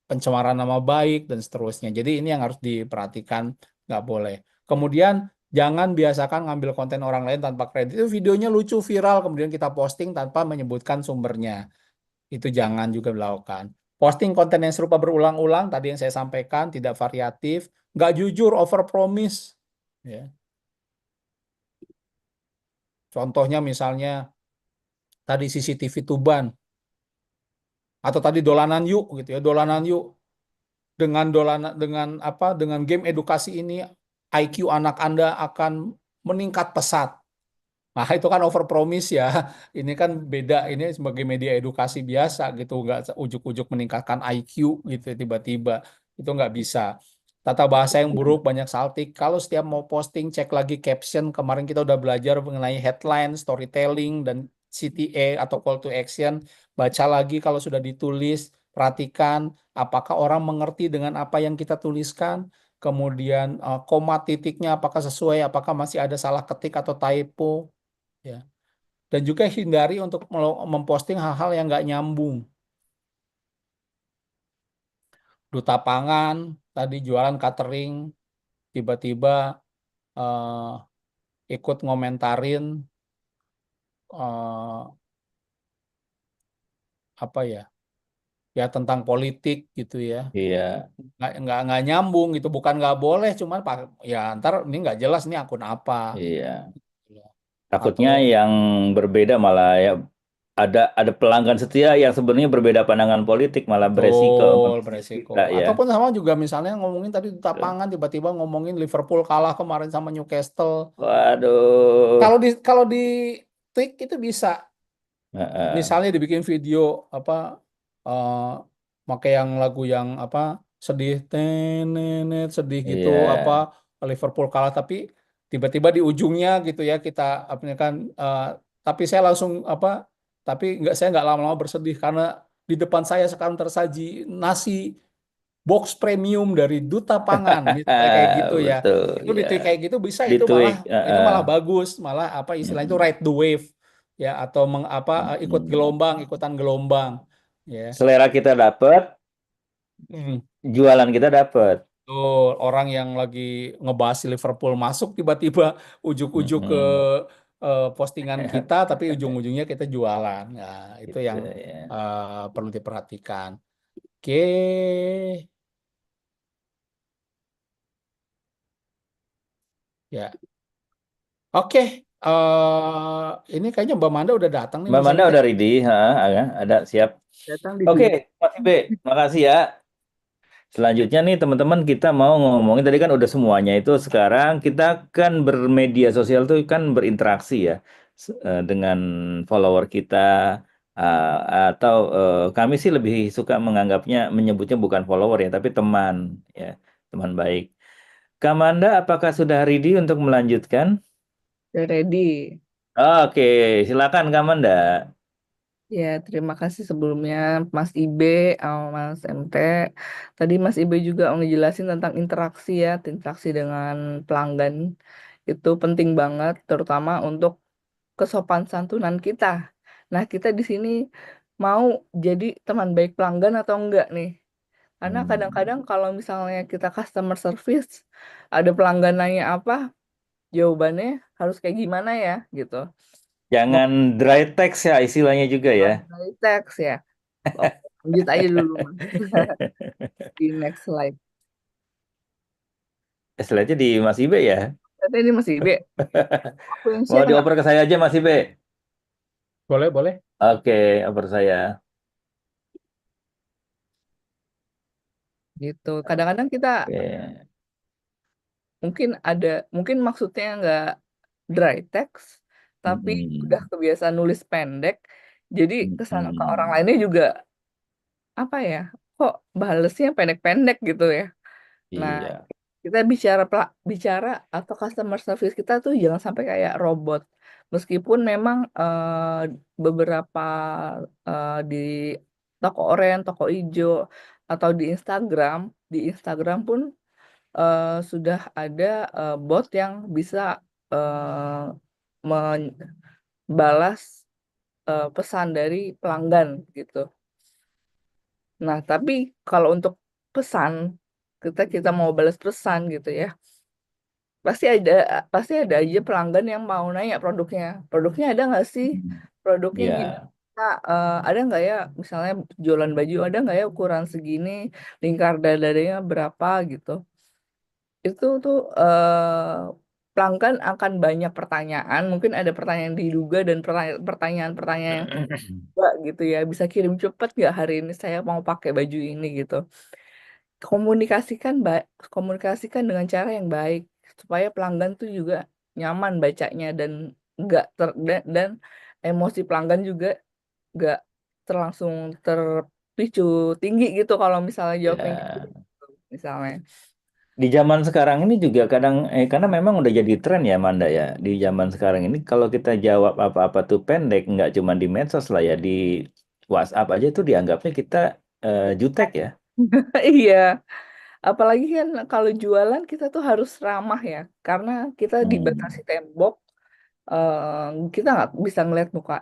pencemaran nama baik, dan seterusnya. Jadi ini yang harus diperhatikan, nggak boleh. Kemudian jangan biasakan ngambil konten orang lain tanpa kredit. Itu videonya lucu, viral, kemudian kita posting tanpa menyebutkan sumbernya. Itu jangan juga dilakukan. Posting konten yang serupa berulang-ulang, tadi yang saya sampaikan, tidak variatif, nggak jujur, over promise. Ya. Contohnya misalnya tadi CCTV Tuban, atau tadi dolanan yuk gitu ya, dolanan yuk. Dengan apa, dengan game edukasi ini IQ anak Anda akan meningkat pesat. Nah, itu kan overpromise ya. Ini kan beda, ini sebagai media edukasi biasa gitu, nggak ujuk-ujuk meningkatkan IQ gitu ya, tiba-tiba. Itu nggak bisa. Tata bahasa yang buruk, banyak saltik. Kalau setiap mau posting, cek lagi caption. Kemarin kita udah belajar mengenai headline, storytelling, dan CTA atau call to action. Baca lagi kalau sudah ditulis, perhatikan apakah orang mengerti dengan apa yang kita tuliskan. Kemudian koma titiknya apakah sesuai, apakah masih ada salah ketik atau typo, ya. Dan juga hindari untuk memposting hal-hal yang nggak nyambung. Duta pangan tadi jualan catering, tiba-tiba ikut ngomentarin eh, apa ya, ya tentang politik gitu ya. Iya, Nggak nyambung gitu, bukan nggak boleh, cuman ya ntar ini nggak jelas ini akun apa. iya. Atau Takutnya yang berbeda malah ya ada pelanggan setia yang sebenarnya berbeda pandangan politik malah beresiko betul merugikan beresiko. kita ya. Ataupun sama juga misalnya ngomongin tadi duta pangan, tiba-tiba ngomongin Liverpool kalah kemarin sama Newcastle. Waduh. Kalau di tweet itu bisa, Heeh. misalnya dibikin video apa, eh pakai yang lagu yang apa, sedih tenet sedih gitu, apa Iya. Liverpool kalah, tapi tiba-tiba di ujungnya gitu ya kita apa kan, tapi saya langsung apa, tapi saya nggak lama-lama bersedih karena di depan saya sekarang tersaji nasi box premium dari Duta Pangan, misalnya kayak gitu ya. Betul Itu di ya. tweet kayak gitu bisa, Di tweak. itu Heeh. malah bagus, malah apa istilahnya itu Mm-mm. ride the wave ya, atau ikut Mm-mm. gelombang, ikutan gelombang ya. Selera kita dapat, Hmm. jualan kita dapat. Tuh, orang yang lagi ngebahas si Liverpool masuk tiba-tiba ujuk-ujuk ke Mm-mm. postingan kita, tapi ujung-ujungnya kita jualan. Nah, itu Gitu yang ya. perlu diperhatikan. Oke, ya. Oke, ini kayaknya Mbak Manda udah datang nih, Mbak Mas Manda MT. udah ready? Ha, ada siap. Datang di Oke, sini. Mas Ibe, makasih ya. Selanjutnya nih teman-teman kita mau ngomongin tadi kan udah semuanya itu sekarang kita kan bermedia sosial tuh kan berinteraksi ya dengan follower kita uh, atau kami sih lebih suka menganggapnya menyebutnya bukan follower ya tapi teman ya teman baik. Kamanda apakah sudah ready untuk melanjutkan? Udah ready. Oke, silakan Kamanda. Ya, terima kasih sebelumnya Mas Ibe sama Mas MT. Tadi Mas Ibe juga ngejelasin tentang interaksi ya, interaksi dengan pelanggan. Itu penting banget, terutama untuk kesopan santunan kita. Nah, kita di sini mau jadi teman baik pelanggan atau enggak nih? Karena Hmm. kadang-kadang kalau misalnya kita customer service, ada pelanggan nanya apa, jawabannya harus kayak gimana ya, gitu. Jangan dry text ya istilahnya juga ya. Dari teks ya. Oke, lanjut aja dulu Mas. Di next slide. Istilahnya di Mas Ibe ya. Tapi ini masih B. Aku yang Mau share nggak? dioper ke saya aja Mas Ibe. Boleh, boleh. Oke, oper saya. Gitu. Kadang-kadang kita Oke. mungkin maksudnya nggak dry text, tapi udah Mm-mm. kebiasaan nulis pendek. Jadi kesana ke orang Mm-mm. lainnya juga apa ya? Kok balesnya pendek-pendek gitu ya. Nah, Iya. Kita bicara atau customer service kita tuh jangan sampai kayak robot. Meskipun memang beberapa di toko oranye, toko hijau, atau di Instagram pun sudah ada bot yang bisa eh, membalas pesan dari pelanggan gitu. Nah, tapi kalau untuk pesan, kita mau balas pesan gitu ya, pasti ada pasti ada aja pelanggan yang mau nanya produknya ada nggak sih, Hmm. produknya gimana, Ya, ada nggak ya, misalnya jualan baju ada nggak ya ukuran segini, lingkar dadanya berapa gitu. Itu tuh pelanggan akan banyak pertanyaan, mungkin ada pertanyaan diduga dan pertanyaan-pertanyaan yang enggak gitu ya, bisa kirim cepet nggak hari ini saya mau pakai baju ini gitu. Komunikasikan dengan cara yang baik supaya pelanggan tuh juga nyaman bacanya dan nggak dan emosi pelanggan juga nggak terlangsung terpicu tinggi gitu kalau misalnya jawabnya gitu ya. misalnya. Di zaman sekarang ini juga kadang, karena memang udah jadi tren ya Manda ya. Di zaman sekarang ini kalau kita jawab apa-apa tuh pendek, nggak cuma di medsos lah ya, di WhatsApp aja tuh dianggapnya kita jutek ya. Iya, apalagi kan kalau jualan kita tuh harus ramah ya, karena kita dibatasi Hmm. tembok. Kita nggak bisa ngeliat muka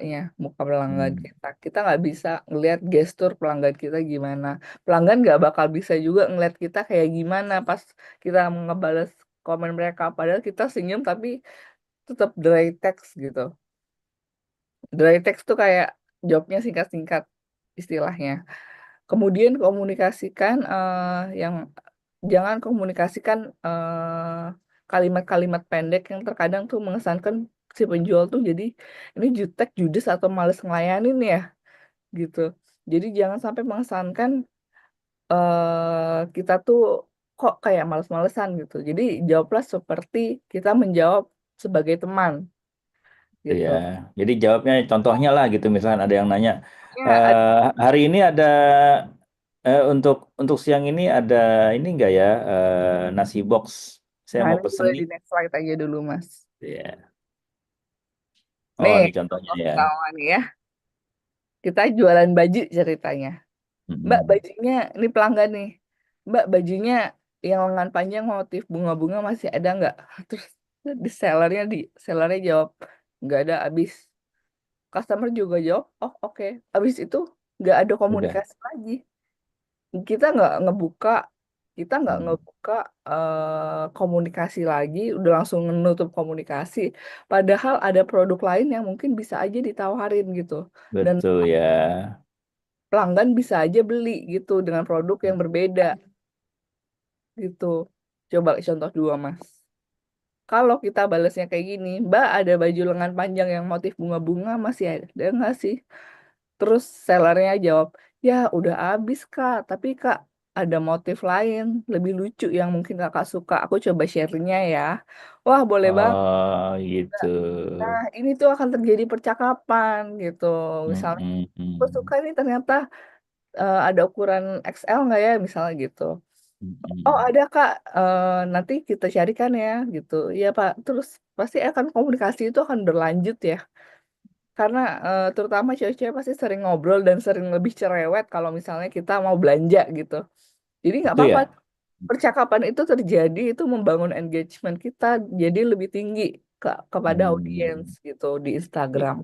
pelanggan Hmm. kita. Kita nggak bisa ngeliat gestur pelanggan kita gimana. Pelanggan nggak bakal bisa juga ngeliat kita kayak gimana pas kita ngebales komen mereka. Padahal kita senyum tapi tetap dry text gitu. Dry text tuh kayak jawabnya singkat-singkat istilahnya. Kemudian komunikasikan yang jangan komunikasikan kalimat-kalimat pendek yang terkadang tuh mengesankan si penjual tuh jadi ini jutek, judes atau males ngelayanin ya gitu. Jadi jangan sampai mengesankan kita tuh kok kayak males-malesan gitu. Jadi jawablah seperti kita menjawab sebagai teman Gitu ya. gitu. Jadi jawabnya contohnya lah gitu, misalkan ada yang nanya, Ya, hari ini ada untuk siang ini ada ini enggak ya, nasi box. Saya nah mau ini pesen boleh nih. di next slide aja dulu Mas. Ya. Oh, Nih, ini contohnya contoh ya. pertama nih ya. Kita jualan baju ceritanya. Mbak, Mm-mm. bajunya, ini pelanggan nih. Mbak, bajunya yang lengan panjang motif bunga-bunga masih ada nggak? Terus sellernya jawab, nggak ada, habis. Customer juga jawab, oh oke. Habis itu nggak ada Udah. komunikasi lagi. Kita nggak ngebuka, kita nggak Hmm. ngebuka komunikasi lagi, udah langsung menutup komunikasi. Padahal ada produk lain yang mungkin bisa aja ditawarin gitu. Dan Betul ya. pelanggan bisa aja beli gitu dengan produk yang berbeda gitu. Coba contoh dua, Mas. Kalau kita balasnya kayak gini, Mbak ada baju lengan panjang yang motif bunga-bunga masih ada nggak sih? Terus sellernya jawab, ya udah habis Kak, tapi Kak ada motif lain lebih lucu yang mungkin Kakak suka. Aku coba share-nya ya. Wah, boleh banget. Oh, gitu. Nah, ini tuh akan terjadi percakapan gitu. Misalnya, aku suka Mm-mm-mm. nih ternyata ada ukuran XL nggak ya misalnya gitu. Oh Mm-mm. ada Kak, nanti kita carikan ya gitu. Iya Pak, terus pasti akan komunikasi itu akan berlanjut ya. Karena terutama cewek-cewek pasti sering ngobrol dan sering lebih cerewet kalau misalnya kita mau belanja gitu. Jadi nggak Itu apa-apa, ya. percakapan itu terjadi, itu membangun engagement kita jadi lebih tinggi kepada audiens Hmm. gitu di I- Instagram.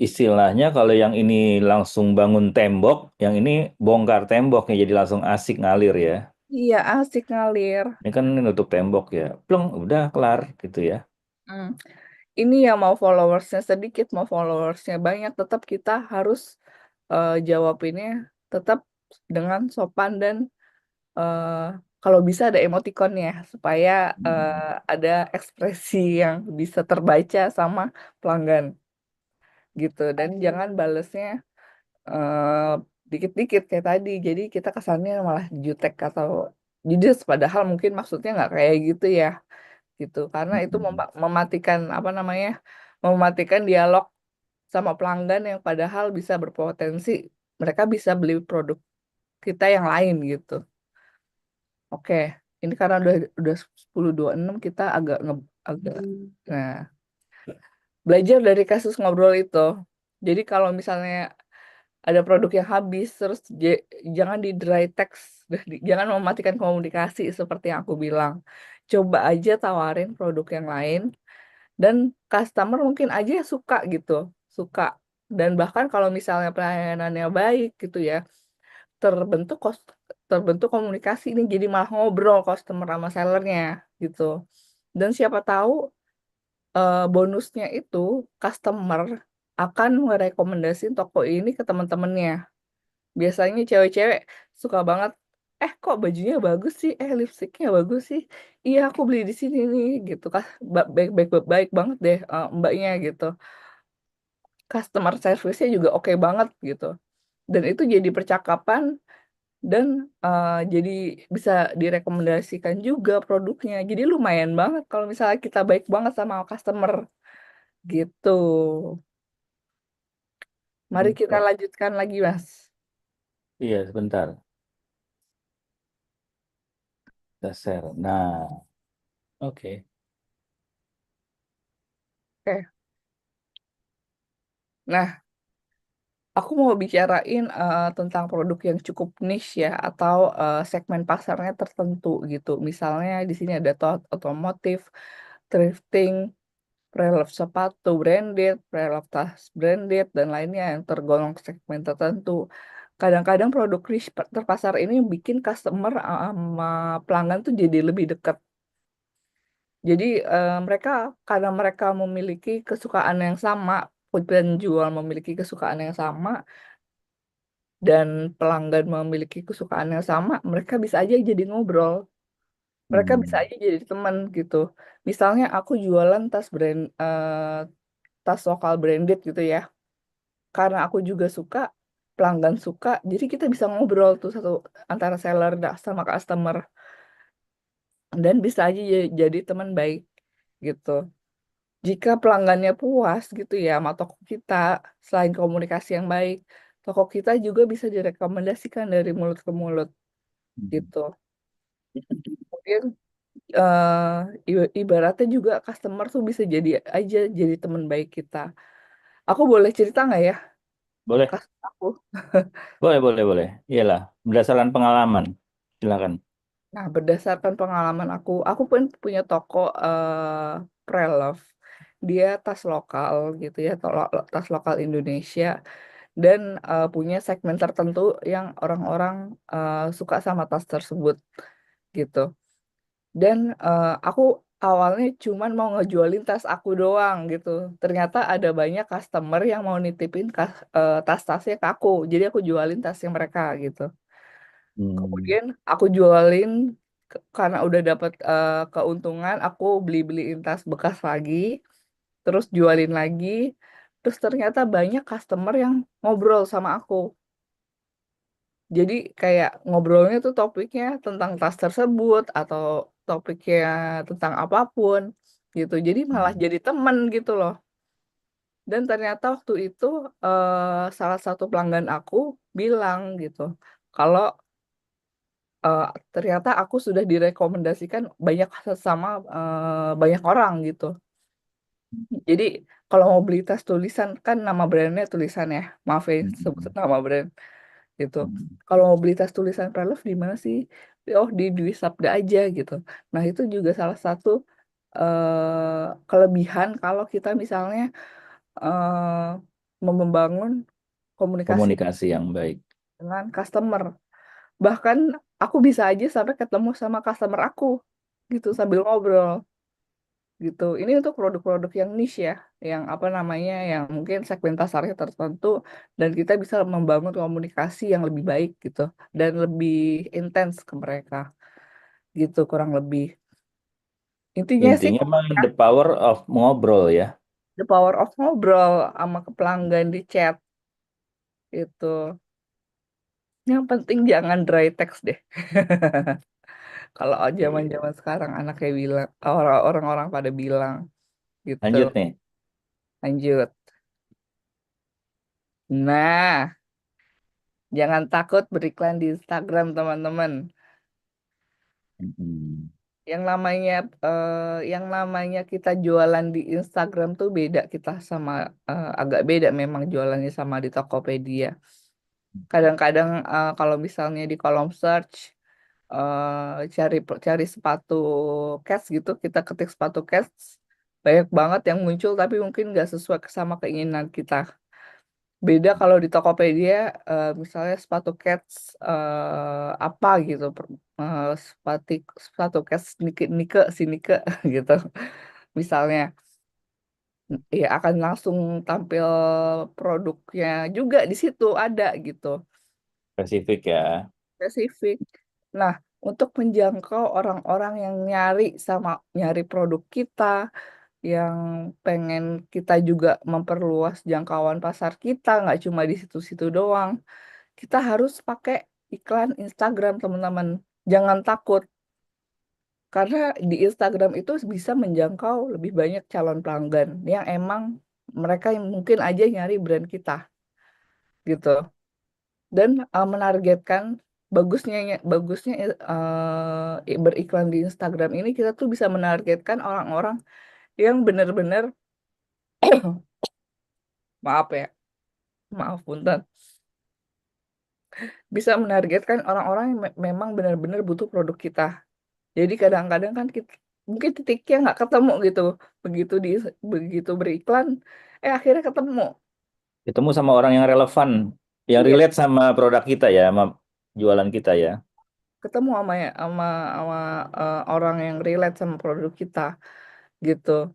Istilahnya kalau yang ini langsung bangun tembok, yang ini bongkar temboknya jadi langsung asik ngalir ya. Iya, asik ngalir. Ini kan nutup tembok ya. Plong, udah kelar gitu ya. Hmm. Ini ya mau followersnya sedikit, mau followersnya banyak, tetap kita harus jawabinnya tetap dengan sopan dan eh, kalau bisa ada emotikonnya supaya Hmm. ada ekspresi yang bisa terbaca sama pelanggan gitu. Dan jangan balesnya eh, dikit-dikit kayak tadi. Jadi kita kesannya malah jutek atau judes padahal mungkin maksudnya nggak kayak gitu ya gitu. Karena itu Hmm. mematikan apa namanya? Mematikan dialog sama pelanggan yang padahal bisa berpotensi mereka bisa beli produk kita yang lain gitu. Oke. ini karena udah 10.26 kita agak nah, belajar dari kasus ngobrol itu. Jadi kalau misalnya ada produk yang habis, terus jangan di dry text, jangan mematikan komunikasi seperti yang aku bilang. Coba aja tawarin produk yang lain, dan customer mungkin aja suka gitu, suka. Dan bahkan kalau misalnya pelayanannya baik gitu ya, terbentuk terbentuk komunikasi ini jadi malah ngobrol customer sama sellernya gitu. Dan siapa tahu bonusnya itu customer akan merekomendasiin toko ini ke teman-temannya. Biasanya cewek-cewek suka banget, kok bajunya bagus sih, lipstiknya bagus sih. Iya, aku beli di sini nih gitu. Baik baik baik, baik banget deh mbaknya gitu. Customer service-nya juga oke banget gitu. Dan itu jadi percakapan, dan jadi bisa direkomendasikan juga produknya. Jadi lumayan banget kalau misalnya kita baik banget sama customer gitu. Mari kita Oke. lanjutkan lagi, Mas. Iya, sebentar. Kita share. Nah, oke. Oke. Nah, aku mau bicarain tentang produk yang cukup niche ya, atau segmen pasarnya tertentu gitu. Misalnya di sini ada otomotif, thrifting, pre-love sepatu branded, pre-love tas branded, dan lainnya yang tergolong segmen tertentu. Kadang-kadang produk niche terpasar ini bikin customer sama pelanggan tuh jadi lebih dekat. Jadi mereka, karena mereka memiliki kesukaan yang sama, penjual memiliki kesukaan yang sama, dan pelanggan memiliki kesukaan yang sama, mereka bisa aja jadi ngobrol. Mereka bisa Hmm. aja jadi teman gitu. Misalnya aku jualan tas lokal branded gitu ya. Karena aku juga suka, pelanggan suka, jadi kita bisa ngobrol tuh antara seller sama customer, dan bisa aja jadi teman baik gitu. Jika pelanggannya puas gitu ya sama toko kita, selain komunikasi yang baik, toko kita juga bisa direkomendasikan dari mulut ke mulut gitu. Mungkin ibaratnya juga customer tuh bisa jadi teman baik kita. Aku boleh cerita nggak ya Boleh, kasus aku? boleh. Iyalah, berdasarkan pengalaman. Silakan. Nah, berdasarkan pengalaman aku pun punya toko pre-love. Dia tas lokal gitu ya, tas lokal Indonesia, dan punya segmen tertentu yang orang-orang suka sama tas tersebut gitu. Dan aku awalnya cuman mau ngejualin tas aku doang gitu. Ternyata ada banyak customer yang mau nitipin tas-tasnya ke aku. Jadi aku jualin tasnya mereka gitu. Hmm. Kemudian aku jualin, karena udah dapat keuntungan, aku beli-beliin tas bekas lagi, terus jualin lagi. Terus ternyata banyak customer yang ngobrol sama aku. Jadi kayak ngobrolnya tuh topiknya tentang tas tersebut, atau topiknya tentang apapun gitu. Jadi malah jadi temen gitu loh. Dan ternyata waktu itu salah satu pelanggan aku bilang gitu, kalau eh, ternyata aku sudah direkomendasikan sama banyak orang gitu. Jadi kalau mau beli tas tulisan, kan nama brandnya tulisan ya, maaf ya sebut Hmm. nama brand gitu. Hmm. Kalau mau beli tas tulisan Preloved di mana sih? Oh, di Dwi Sabda aja gitu. Nah, itu juga salah satu kelebihan kalau kita misalnya membangun komunikasi Komunikasi yang baik. dengan customer. Bahkan aku bisa aja sampai ketemu sama customer aku gitu sambil ngobrol gitu. Ini untuk produk-produk yang niche ya, yang apa namanya, yang mungkin segmen pasarnya tertentu, dan kita bisa membangun komunikasi yang lebih baik gitu, dan lebih intens ke mereka gitu, kurang lebih. Intinya sih Intinya mah the power of ngobrol ya. the power of ngobrol sama ke pelanggan di chat itu. Yang penting jangan dry text deh. Kalau Iya. zaman-zaman sekarang anaknya bilang, orang-orang pada bilang gitu. Lanjut nih. Lanjut. Nah, jangan takut beriklan di Instagram, teman-teman. Mm-mm. Yang namanya kita jualan di Instagram tuh beda kita sama agak beda memang jualannya sama di Tokopedia. Kadang-kadang kalau misalnya di kolom search cari sepatu cats gitu, kita ketik sepatu cats, banyak banget yang muncul tapi mungkin nggak sesuai sama keinginan kita. Beda kalau di Tokopedia, misalnya sepatu cats apa gitu, sepatu sepatu cats Nike Nike si Nike gitu, misalnya ya akan langsung tampil produknya juga di situ ada gitu, Spesifik ya. spesifik. Nah, untuk menjangkau orang-orang yang nyari produk kita, yang pengen kita juga memperluas jangkauan pasar kita, nggak cuma di situ-situ doang. Kita harus pakai iklan Instagram, teman-teman. Jangan takut, karena di Instagram itu bisa menjangkau lebih banyak calon pelanggan yang emang mereka yang mungkin aja nyari brand kita, gitu. Dan menargetkan bagusnya beriklan di Instagram ini kita tuh bisa menargetkan orang-orang yang benar-benar maaf ya, maaf punten, bisa menargetkan orang-orang yang memang benar-benar butuh produk kita. Jadi kadang-kadang kan kita mungkin titiknya nggak ketemu gitu. Begitu di begitu beriklan, akhirnya ketemu. Ketemu sama orang yang relevan, yang Iya, relate sama produk kita ya, sama jualan kita ya. ketemu sama orang yang relate sama produk kita gitu.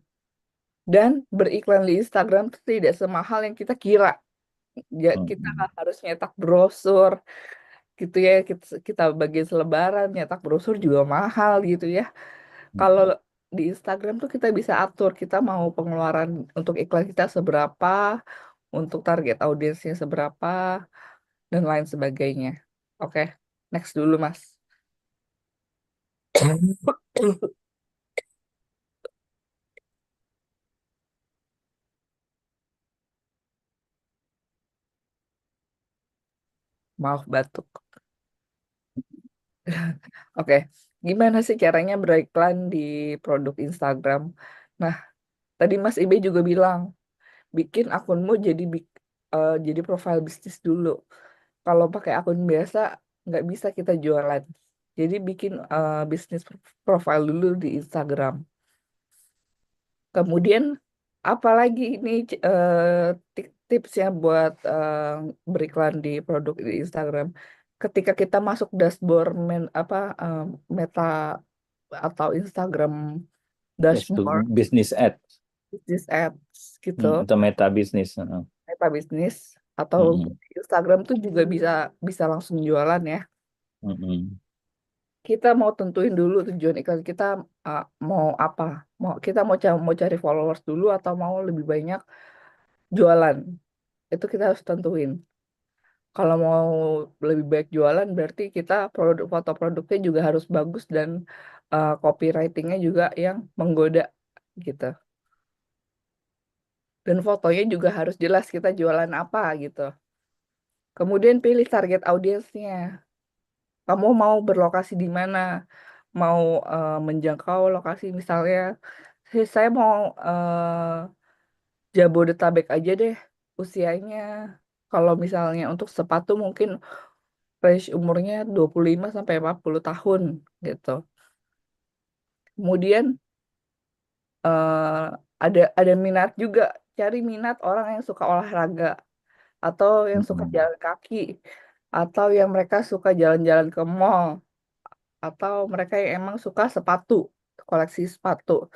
Dan beriklan di Instagram itu tidak semahal yang kita kira. Ya, kita Mm-mm. harus nyetak brosur gitu ya. Kita bagi selebaran, nyetak brosur juga mahal gitu ya. Kalau di Instagram tuh kita bisa atur kita mau pengeluaran untuk iklan kita seberapa, untuk target audiensnya seberapa, dan lain sebagainya. Oke, next dulu Mas. Maaf batuk. Oke, gimana sih caranya beriklan di produk Instagram? Nah, tadi Mas Ibe juga bilang, bikin akunmu jadi profil bisnis dulu. Kalau pakai akun biasa, nggak bisa kita jualan. Jadi bikin bisnis profile dulu di Instagram. Kemudian apalagi ini tipsnya buat beriklan di produk di Instagram. Ketika kita masuk dashboard Meta atau Instagram Yes, to dashboard business ad. bisnis ads gitu, Atau meta bisnis. Meta bisnis atau Mm-mm. Instagram tuh juga bisa bisa langsung jualan ya. Mm-mm. Kita mau tentuin dulu tujuan iklan kita mau apa. Mau cari followers dulu atau mau lebih banyak jualan. Itu kita harus tentuin. Kalau mau lebih baik jualan berarti kita foto produknya juga harus bagus dan copywritingnya juga yang menggoda gitu. Dan fotonya juga harus jelas kita jualan apa gitu. Kemudian pilih target audiensnya. Kamu mau berlokasi di mana? Mau menjangkau lokasi misalnya, saya mau Jabodetabek aja deh usianya. Kalau misalnya untuk sepatu mungkin range umurnya 25 sampai 40 tahun gitu. Kemudian eh, ada minat juga, cari minat orang yang suka olahraga atau yang suka Mm-mm. jalan kaki atau yang mereka suka jalan-jalan ke mall atau mereka yang emang suka sepatu, koleksi sepatu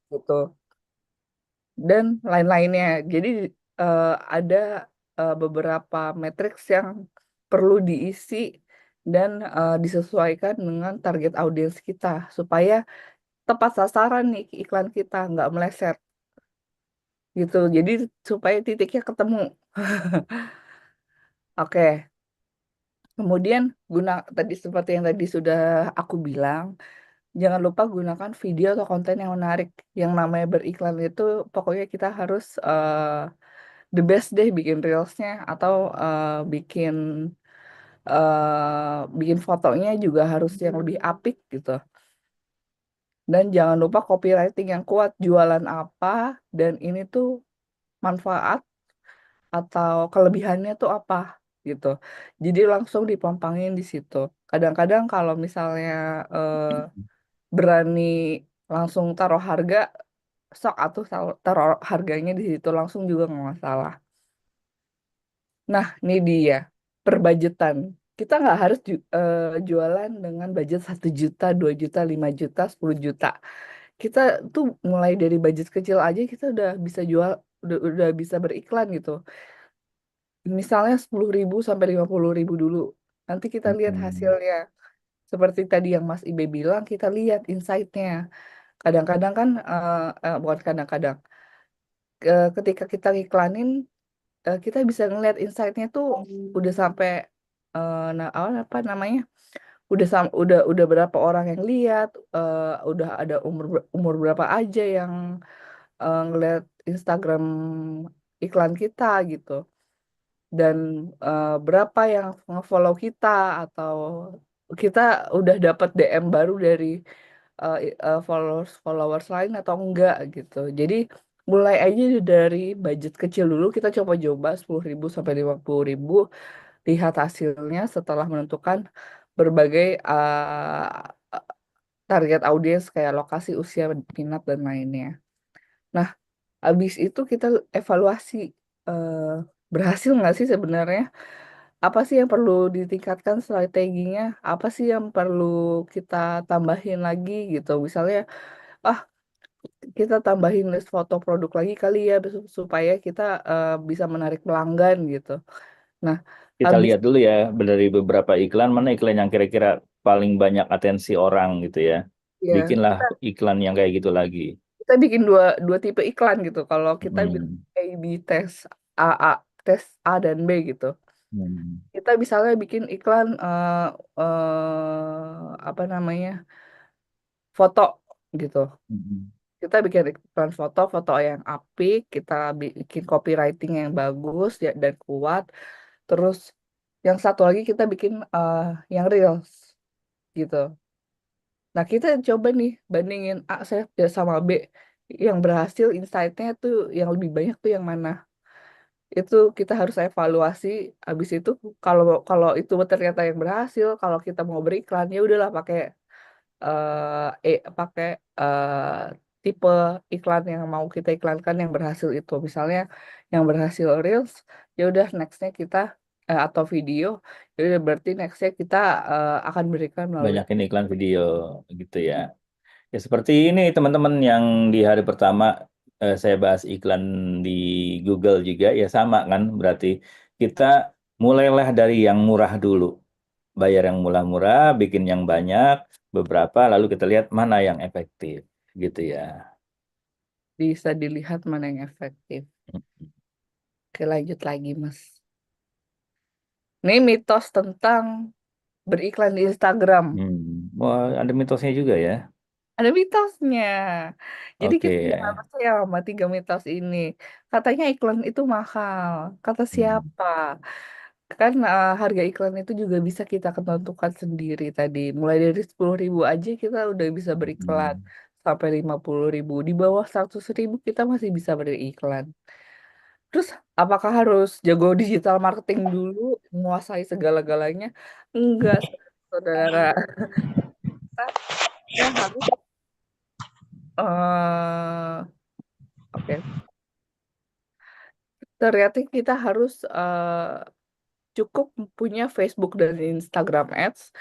gitu dan lain-lainnya. Jadi eh, ada beberapa matriks yang perlu diisi dan disesuaikan dengan target audiens kita supaya tepat sasaran nih iklan kita nggak meleset gitu. Jadi supaya titiknya ketemu. Oke. Kemudian tadi seperti yang tadi sudah aku bilang, jangan lupa gunakan video atau konten yang menarik. Yang namanya beriklan itu pokoknya kita harus the best deh bikin reelsnya atau bikin bikin fotonya juga harus yang lebih apik gitu. Dan jangan lupa copywriting yang kuat, jualan apa, dan ini tuh manfaat atau kelebihannya tuh apa gitu. Jadi langsung dipampangin di situ. Kadang-kadang kalau misalnya eh, berani langsung taruh harga, sok atuh taruh harganya di situ langsung juga nggak masalah. Nah, ini dia perbudgetan. Kita nggak harus jualan dengan budget 1 juta, 2 juta, 5 juta, 10 juta. Kita tuh mulai dari budget kecil aja kita udah bisa jual, udah bisa beriklan gitu. Misalnya 10.000 sampai 50.000 dulu. Nanti kita lihat Hmm. hasilnya. Seperti tadi yang Mas Ibe bilang, kita lihat insight-nya. Kadang-kadang kan, bukan kadang-kadang, ketika kita iklanin, kita bisa ngeliat insight-nya tuh udah sampai, nah, apa namanya, udah berapa orang yang lihat, udah ada umur berapa aja yang ngeliat Instagram iklan kita gitu. Dan berapa yang nge-follow kita, atau kita udah dapat DM baru dari followers followers lain atau enggak gitu. Jadi mulai aja dari budget kecil dulu, kita coba-coba 10.000 sampai 50.000, lihat hasilnya setelah menentukan berbagai target audiens kayak lokasi, usia, minat, dan lainnya. Nah, habis itu kita evaluasi, eh, berhasil nggak sih sebenarnya? Apa sih yang perlu ditingkatkan strateginya? Apa sih yang perlu kita tambahin lagi gitu? Misalnya, ah kita tambahin list foto produk lagi kali ya, supaya kita bisa menarik pelanggan gitu. Nah, Kita habis lihat dulu ya dari beberapa iklan mana iklan yang kira-kira paling banyak atensi orang gitu ya. ya Bikinlah iklan yang kayak gitu lagi. kita bikin dua dua tipe iklan gitu. Kalau kita bilang Hmm. A/B tes, tes A dan B gitu. Hmm. Kita misalnya bikin iklan, apa namanya, foto gitu. Hmm. Kita bikin iklan foto, foto yang apik, kita bikin copywriting yang bagus ya dan kuat. Terus yang satu lagi kita bikin yang reels gitu. Nah, kita coba nih bandingin A sama B. Yang berhasil insight-nya tuh yang lebih banyak tuh yang mana? Itu kita harus evaluasi. Habis itu kalau kalau itu ternyata yang berhasil, kalau kita mau beriklan ya udahlah pakai pakai tipe iklan yang mau kita iklankan yang berhasil itu. Misalnya yang berhasil Reels, ya udah nextnya kita, atau video, ya udah berarti nextnya kita akan berikan melalui. Banyakin iklan video gitu ya. Ya seperti ini teman-teman yang di hari pertama saya bahas iklan di Google juga ya sama kan berarti kita mulailah dari yang murah dulu. Bayar yang murah-murah, bikin yang banyak, beberapa lalu kita lihat mana yang efektif gitu ya. Bisa dilihat mana yang efektif. Oke, lanjut lagi, Mas. Ini mitos tentang beriklan di Instagram. Wah, ada mitosnya juga ya. Ada mitosnya. Jadi Oke. kita jangan percaya sama 3 mitos ini. Katanya iklan itu mahal. Kata Hmm. siapa? Kan harga iklan itu juga bisa kita tentukan sendiri tadi. Mulai dari 10.000 aja kita udah bisa beriklan. Hmm. Sampai 50.000. Di bawah 100.000 kita masih bisa beriklan. Terus apakah harus jago digital marketing dulu, menguasai segala-galanya? Enggak, saudara. Kita harus, oke. Ternyata kita harus cukup punya Facebook dan Instagram Ads.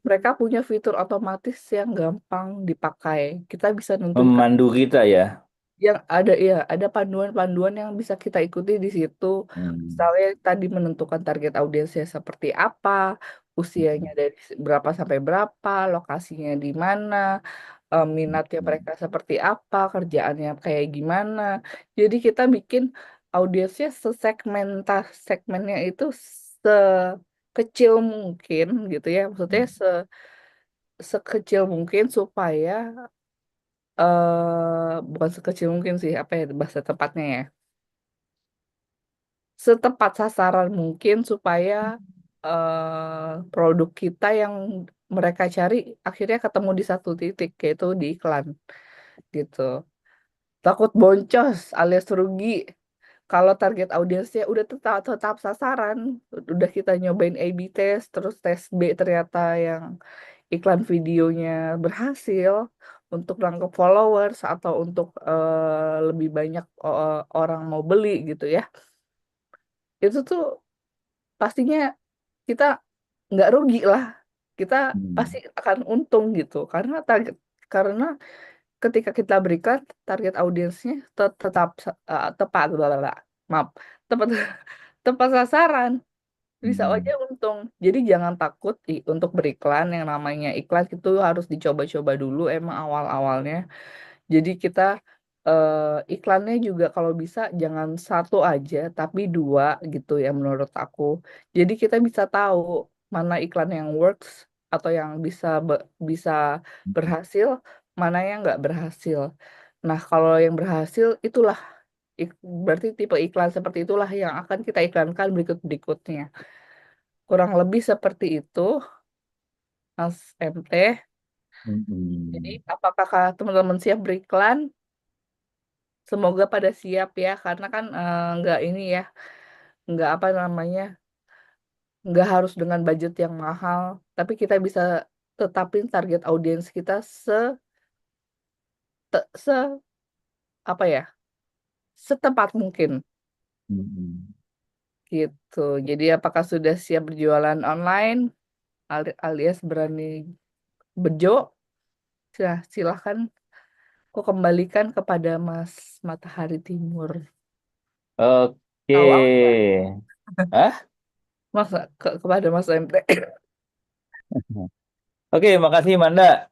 Mereka punya fitur otomatis yang gampang dipakai. Kita bisa nentukan Memandu kita ya. yang ada, ya, ada panduan-panduan yang bisa kita ikuti di situ. Hmm. Misalnya tadi menentukan target audiensnya seperti apa, usianya dari berapa sampai berapa, lokasinya di mana, minatnya Hmm. mereka seperti apa, kerjaannya kayak gimana. Jadi kita bikin audiensnya segmennya itu sekecil mungkin gitu ya. Maksudnya sekecil mungkin supaya, bukan sekecil mungkin sih, apa ya bahasa tepatnya ya, setepat sasaran mungkin supaya produk kita yang mereka cari akhirnya ketemu di satu titik, yaitu di iklan gitu. Takut boncos alias rugi. Kalau target audiensnya udah tetap sasaran, udah kita nyobain A/B test, terus tes B ternyata yang iklan videonya berhasil untuk nangkep followers atau untuk lebih banyak orang mau beli gitu ya. Itu tuh pastinya kita nggak rugi lah. Kita pasti Hmm. akan untung gitu. Karena ketika kita berikan target audiensnya tetap tepat, maaf, tepat tepat sasaran, bisa aja Hmm. untung. Jadi jangan takut untuk beriklan. Yang namanya iklan itu harus dicoba-coba dulu emang awal-awalnya. Jadi kita iklannya juga kalau bisa jangan satu aja, tapi dua gitu ya menurut aku. Jadi kita bisa tahu mana iklan yang works atau yang bisa berhasil, mana yang nggak berhasil. Nah, kalau yang berhasil itulah berarti tipe iklan seperti itulah yang akan kita iklankan berikut-berikutnya. Kurang lebih seperti itu, Mas MT. Jadi, Hmm. apakah teman-teman siap beriklan? Semoga pada siap ya, karena kan nggak ini ya, nggak apa namanya, nggak harus dengan budget yang mahal, tapi kita bisa tetapin target audiens kita se apa ya, setepat mungkin Hmm. gitu. Jadi apakah sudah siap berjualan online alias berani bejo? Silahkan, aku kembalikan kepada Mas Matahari Timur. Oke. Tahu apa nggak? Hah? Mas kepada Mas MT. Oke, makasih Manda.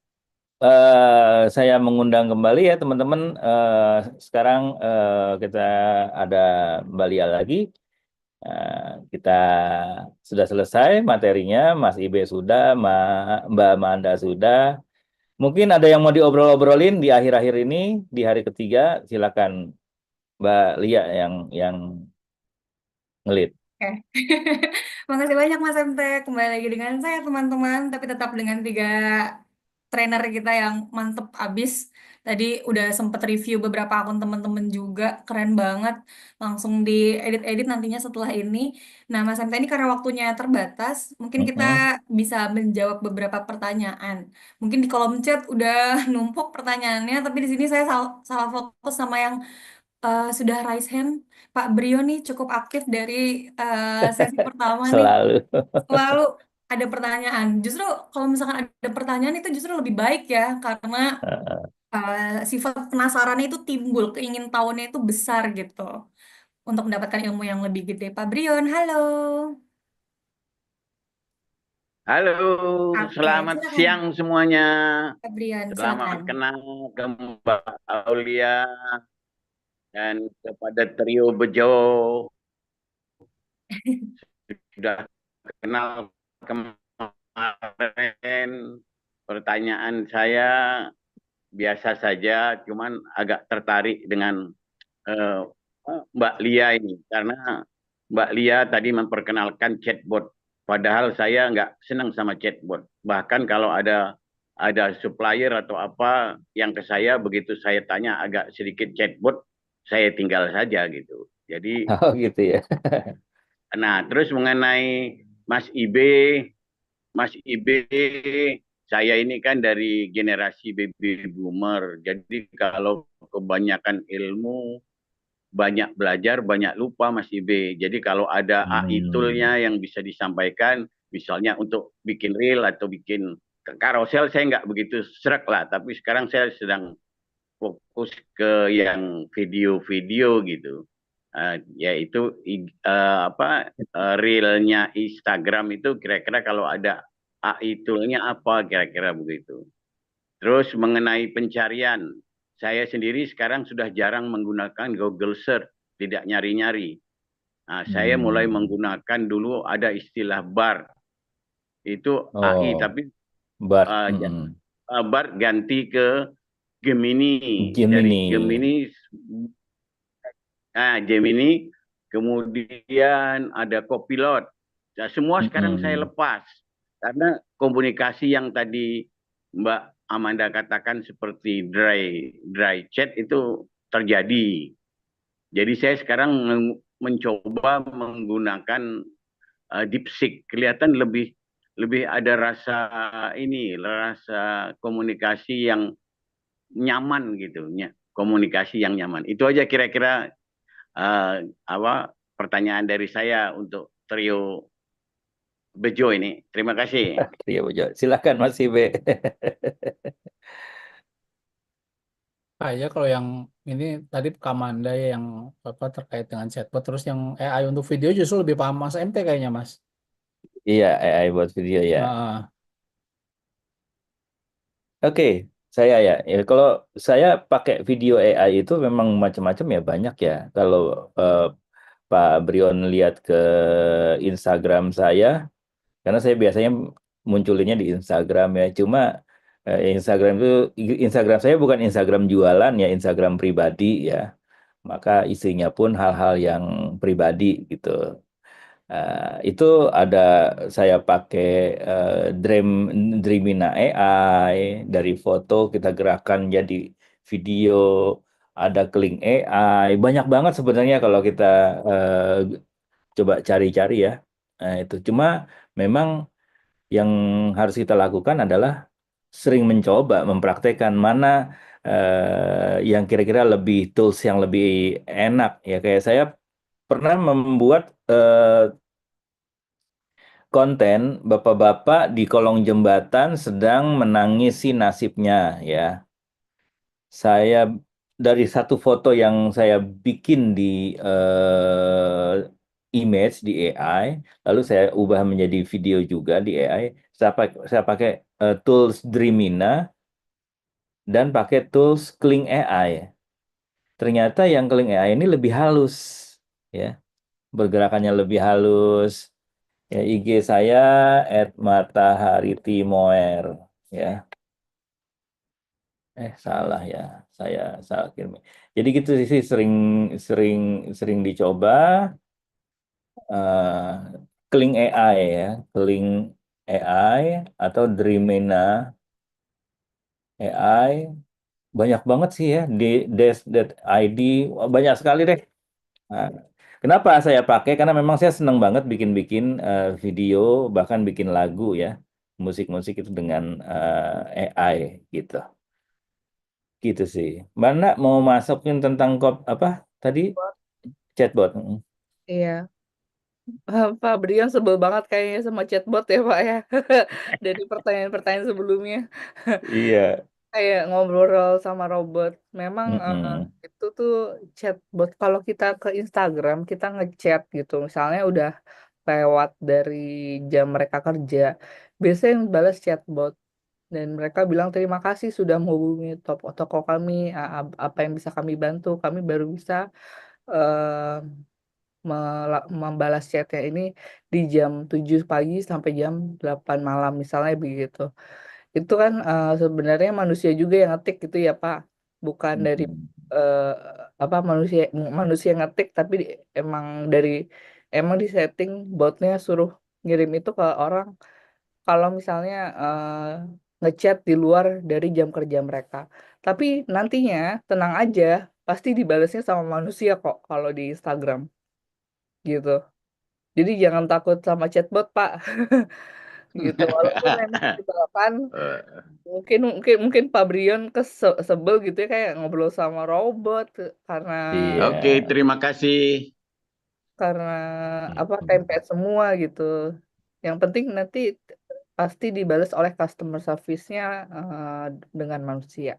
Saya mengundang kembali ya teman-teman. Sekarang kita ada Mbak Lia lagi. Kita sudah selesai materinya. Mas Ibe sudah, Mbak Manda sudah. Mungkin ada yang mau diobrol-obrolin di akhir-akhir ini, di hari ketiga. Silakan Mbak Lia yang ngelit. Oke. Makasih banyak Mas MT. Kembali lagi dengan saya teman-teman, tapi tetap dengan tiga trainer kita yang mantep abis. Tadi udah sempet review beberapa akun teman-teman juga, keren banget. Langsung diedit-edit nantinya setelah ini. Nah Mas MT ini karena waktunya terbatas, mungkin kita Mm-mm. bisa menjawab beberapa pertanyaan. Mungkin di kolom chat udah numpuk pertanyaannya, tapi di sini saya salah fokus sama yang sudah raise hand. Pak Brio nih cukup aktif dari sesi pertama nih. Selalu. Selalu ada pertanyaan. Justru kalau misalkan ada pertanyaan itu justru lebih baik ya, karena sifat penasarannya itu timbul, keingin tahunya itu besar gitu. Untuk mendapatkan ilmu yang lebih gede. Pak Brion, halo. Halo, Oke, selamat silakan. siang semuanya. Pak Brion, Selamat silakan. kenal ke Mbak Aulia dan kepada trio Bejo. Sudah kenal kemarin. Pertanyaan saya biasa saja, cuman agak tertarik dengan eh, Mbak Lia ini. Karena Mbak Lia tadi memperkenalkan chatbot. Padahal saya nggak senang sama chatbot. Bahkan kalau ada supplier atau apa yang ke saya, begitu saya tanya agak sedikit chatbot, saya tinggal saja gitu. Jadi, Oh gitu ya. nah terus mengenai Mas Ibe, saya ini kan dari generasi baby boomer. Jadi kalau kebanyakan ilmu, banyak belajar, banyak lupa Mas Ibe. Jadi kalau ada AI Hmm. toolnya yang bisa disampaikan, misalnya untuk bikin reel atau bikin carousel, saya nggak begitu serak lah. Tapi sekarang saya sedang fokus ke yang video-video gitu. Yaitu reelnya Instagram itu kira-kira kalau ada AI toolnya apa kira-kira begitu. Terus mengenai pencarian, saya sendiri sekarang sudah jarang menggunakan Google Search, tidak nyari-nyari. Nah, saya mulai Hmm. menggunakan dulu ada istilah BAR, itu AI, Oh, tapi Bart. uh, Mm-mm. BAR ganti ke Gemini. Dari Gemini. Gemini, Gemini, kemudian ada Copilot. Ya, semua sekarang saya Mm-mm. lepas karena komunikasi yang tadi Mbak Amanda katakan seperti dry chat itu terjadi. Jadi saya sekarang mencoba menggunakan DeepSeek, kelihatan lebih lebih ada rasa rasa komunikasi yang nyaman gitu, komunikasi yang nyaman. Itu aja kira-kira apa pertanyaan dari saya untuk trio Bejo ini. Terima kasih. Iya, Bu Jo. Silakan Mas Ibe. Ya kalau yang ini tadi Kamanda ya yang apa terkait dengan chatbot, terus yang AI untuk video justru lebih paham Mas MT kayaknya Mas. Iya, AI buat video ya. Ah, Oke, saya ya. Ya, kalau saya pakai video AI itu memang macam-macam ya, banyak ya. Kalau Pak Brion lihat ke Instagram saya, karena saya biasanya munculinnya di Instagram ya. Cuma Instagram saya bukan Instagram jualan ya, Instagram pribadi ya. Maka isinya pun hal-hal yang pribadi gitu. Itu ada saya pakai Dream Dreamina AI, dari foto kita gerakkan jadi video, ada Kling AI, banyak banget sebenarnya kalau kita coba cari-cari ya. Itu cuma memang yang harus kita lakukan adalah sering mencoba mempraktekkan mana yang kira-kira lebih tools yang lebih enak ya, kayak saya pernah membuat konten bapak-bapak di kolong jembatan sedang menangisi nasibnya ya. Saya dari satu foto yang saya bikin di image di AI, lalu saya ubah menjadi video juga di AI. Saya pakai tools Dreamina dan pakai tools Kling AI. Ternyata yang Kling AI ini lebih halus ya, bergerakannya lebih halus. Ya, IG saya @mataharitimoer ya. Salah ya. Saya salah kirim. Jadi gitu sih, sering sering sering dicoba eh Kling AI ya, Kling AI atau Dreamina AI, banyak banget sih ya di Des.id. Wah, banyak sekali deh. Nah, kenapa saya pakai? Karena memang saya senang banget bikin-bikin video, bahkan bikin lagu ya, musik-musik itu dengan AI gitu. Gitu sih. Mana mau masukin tentang apa tadi, chatbot? Iya, Pak Brion sebel banget kayaknya sama chatbot ya Pak ya. Dari pertanyaan-pertanyaan sebelumnya. Iya. Kayak ngobrol sama robot. Memang Mm-mm. itu tuh chatbot. Kalau kita ke Instagram, kita ngechat gitu. Misalnya udah lewat dari jam mereka kerja. Biasanya yang balas chatbot. Dan mereka bilang terima kasih sudah menghubungi toko kami. Apa yang bisa kami bantu? Kami baru bisa eh, membalas chatnya ini di jam 7 pagi sampai jam 8 malam misalnya begitu. Itu kan sebenarnya manusia juga yang ngetik gitu ya Pak, bukan dari Mm-mm. eh, apa manusia manusia ngetik tapi emang dari emang di setting botnya suruh ngirim itu ke orang kalau misalnya ngechat di luar dari jam kerja mereka. Tapi nantinya tenang aja, pasti dibalasnya sama manusia kok kalau di Instagram gitu. Jadi jangan takut sama chatbot Pak, gitu. Walaupun memang misalkan Eh, mungkin Pak Brion sebel gitu ya kayak ngobrol sama robot karena Iya. Oke, terima kasih. karena apa Mm-mm. template semua gitu. Yang penting nanti pasti dibalas oleh customer service-nya dengan manusia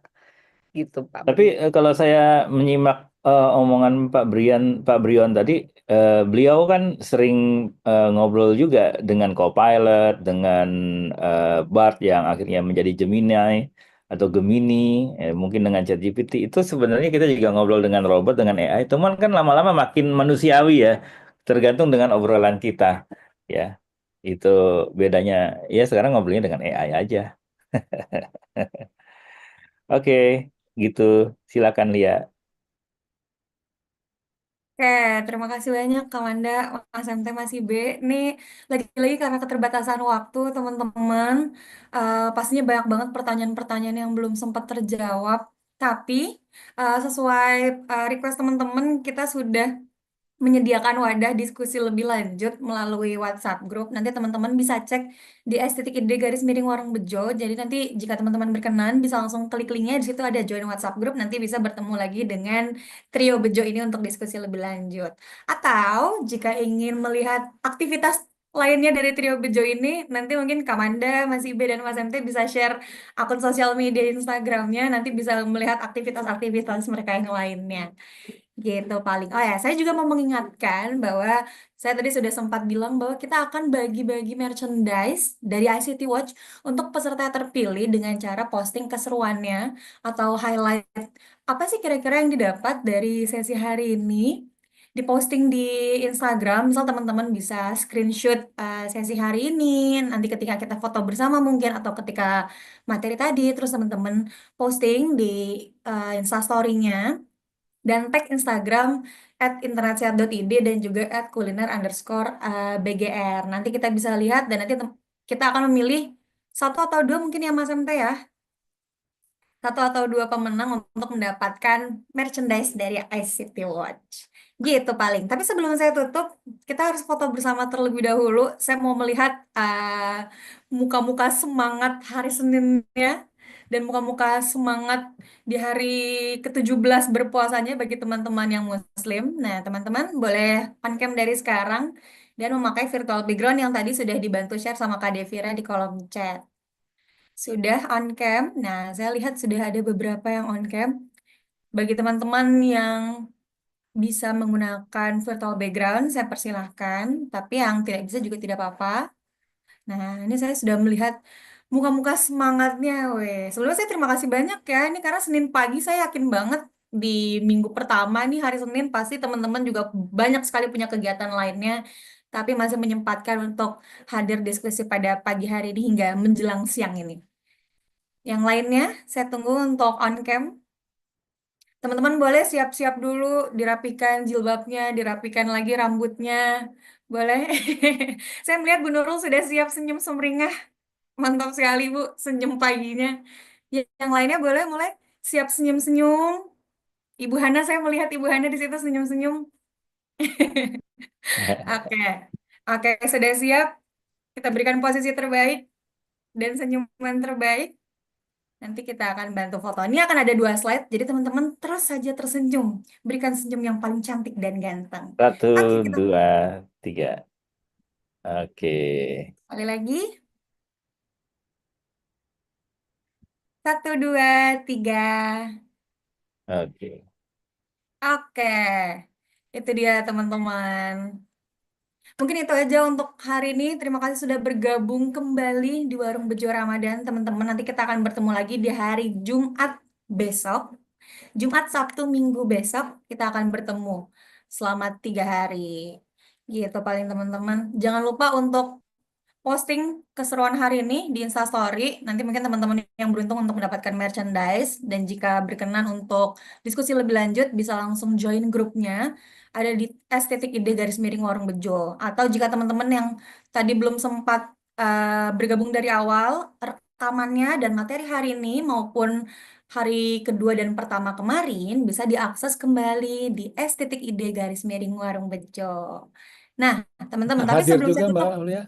gitu Pak Tapi Brion. kalau saya menyimak omongan Pak Brion tadi, beliau kan sering ngobrol juga dengan Copilot, dengan Bard yang akhirnya menjadi Gemini atau Gemini, mungkin dengan ChatGPT. Itu sebenarnya kita juga ngobrol dengan robot, dengan AI. Teman kan lama-lama makin manusiawi ya, tergantung dengan obrolan kita. Ya, itu bedanya. Ya sekarang ngobrolnya dengan AI aja. Oke, gitu. Silakan Lia. Oke, terima kasih banyak Kak Wanda, Mas MT, Mas Ibe. Nih, lagi-lagi karena keterbatasan waktu, teman-teman, pastinya banyak banget pertanyaan-pertanyaan yang belum sempat terjawab. Tapi, sesuai request teman-teman, kita sudah menyediakan wadah diskusi lebih lanjut melalui WhatsApp group. Nanti teman-teman bisa cek di estetik.id garis miring warung bejo. Jadi nanti jika teman-teman berkenan bisa langsung klik linknya, di situ ada join WhatsApp group. Nanti bisa bertemu lagi dengan trio bejo ini untuk diskusi lebih lanjut. Atau jika ingin melihat aktivitas lainnya dari trio bejo ini, nanti mungkin Kamanda, Mas Ibe, dan Mas MT bisa share akun sosial media Instagramnya. Nanti bisa melihat aktivitas-aktivitas mereka yang lainnya. Gitu paling. Oh ya, saya juga mau mengingatkan bahwa saya tadi sudah sempat bilang bahwa kita akan bagi-bagi merchandise dari ICT Watch untuk peserta terpilih dengan cara posting keseruannya atau highlight apa sih kira-kira yang didapat dari sesi hari ini. Diposting di Instagram, misal teman-teman bisa screenshot sesi hari ini, nanti ketika kita foto bersama mungkin, atau ketika materi tadi, terus teman-teman posting di Instastory-nya, dan tag Instagram @internetsehat.id dan juga @kuliner_BGR. Nanti kita bisa lihat dan nanti kita akan memilih satu atau dua mungkin ya Mas MT ya. Satu atau dua pemenang untuk mendapatkan merchandise dari ICT Watch. Gitu paling. Tapi sebelum saya tutup, kita harus foto bersama terlebih dahulu. Saya mau melihat muka-muka semangat hari Seninnya dan muka-muka semangat di hari ke-17 berpuasanya bagi teman-teman yang Muslim. Nah, teman-teman boleh on cam dari sekarang dan memakai virtual background yang tadi sudah dibantu share sama Kak Devira di kolom chat. Sudah on cam. Nah, saya lihat sudah ada beberapa yang on cam. Bagi teman-teman yang bisa menggunakan virtual background, saya persilahkan. Tapi yang tidak bisa juga tidak apa-apa. Nah, ini saya sudah melihat muka-muka semangatnya, weh. Sebelumnya saya terima kasih banyak ya. Ini karena Senin pagi saya yakin banget di minggu pertama nih, hari Senin pasti teman-teman juga banyak sekali punya kegiatan lainnya. Tapi masih menyempatkan untuk hadir diskusi pada pagi hari ini hingga menjelang siang ini. Yang lainnya, saya tunggu untuk on cam. Teman-teman boleh siap-siap dulu, dirapikan jilbabnya, dirapikan lagi rambutnya. Boleh? Saya melihat Bu Nurul sudah siap senyum sumringah. Mantap sekali, Bu, senyum paginya. Yang lainnya boleh mulai siap senyum-senyum. Ibu Hana, saya melihat Ibu Hana di situ senyum-senyum. Oke. Oke, sudah siap. Kita berikan posisi terbaik dan senyuman terbaik. Nanti kita akan bantu foto. Ini akan ada 2 slide, jadi teman-teman terus saja tersenyum. Berikan senyum yang paling cantik dan ganteng. Satu, Oke, kita dua, tiga. Oke. kali lagi. 1, 2, 3. Oke. Oke, itu dia teman-teman. Mungkin itu aja untuk hari ini. Terima kasih sudah bergabung kembali di Warung Bejo Ramadan, teman-teman. Nanti kita akan bertemu lagi di hari Jumat besok. Jumat, Sabtu, Minggu besok kita akan bertemu selama 3 hari. Gitu paling teman-teman. Jangan lupa untuk posting keseruan hari ini di Instastory. Nanti mungkin teman-teman yang beruntung untuk mendapatkan merchandise. Dan jika berkenan untuk diskusi lebih lanjut, bisa langsung join grupnya. Ada di estetik ide garis miring warung bejo. Atau jika teman-teman yang tadi belum sempat bergabung dari awal, rekamannya dan materi hari ini maupun hari kedua dan pertama kemarin bisa diakses kembali di estetik ide garis miring warung bejo. Nah, teman-teman, tapi Hadir sebelum juga saya Mbak tutup, Aulia,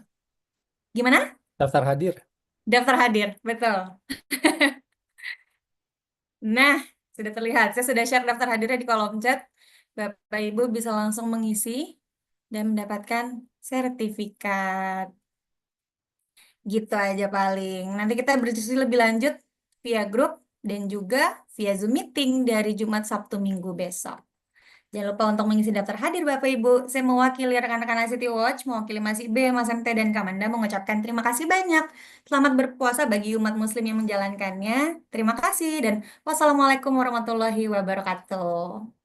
gimana? daftar hadir. Daftar hadir, betul. Nah, sudah terlihat. Saya sudah share daftar hadirnya di kolom chat. Bapak Ibu bisa langsung mengisi dan mendapatkan sertifikat. Gitu aja paling. Nanti kita berdiskusi lebih lanjut via grup dan juga via Zoom meeting dari Jumat, Sabtu, Minggu besok. Jangan lupa untuk mengisi daftar hadir Bapak Ibu. Saya mewakili rekan-rekan ICT Watch, mewakili Mas Ibe, Mas MT, dan Kamanda mengucapkan terima kasih banyak. Selamat berpuasa bagi umat muslim yang menjalankannya. Terima kasih dan wassalamualaikum warahmatullahi wabarakatuh.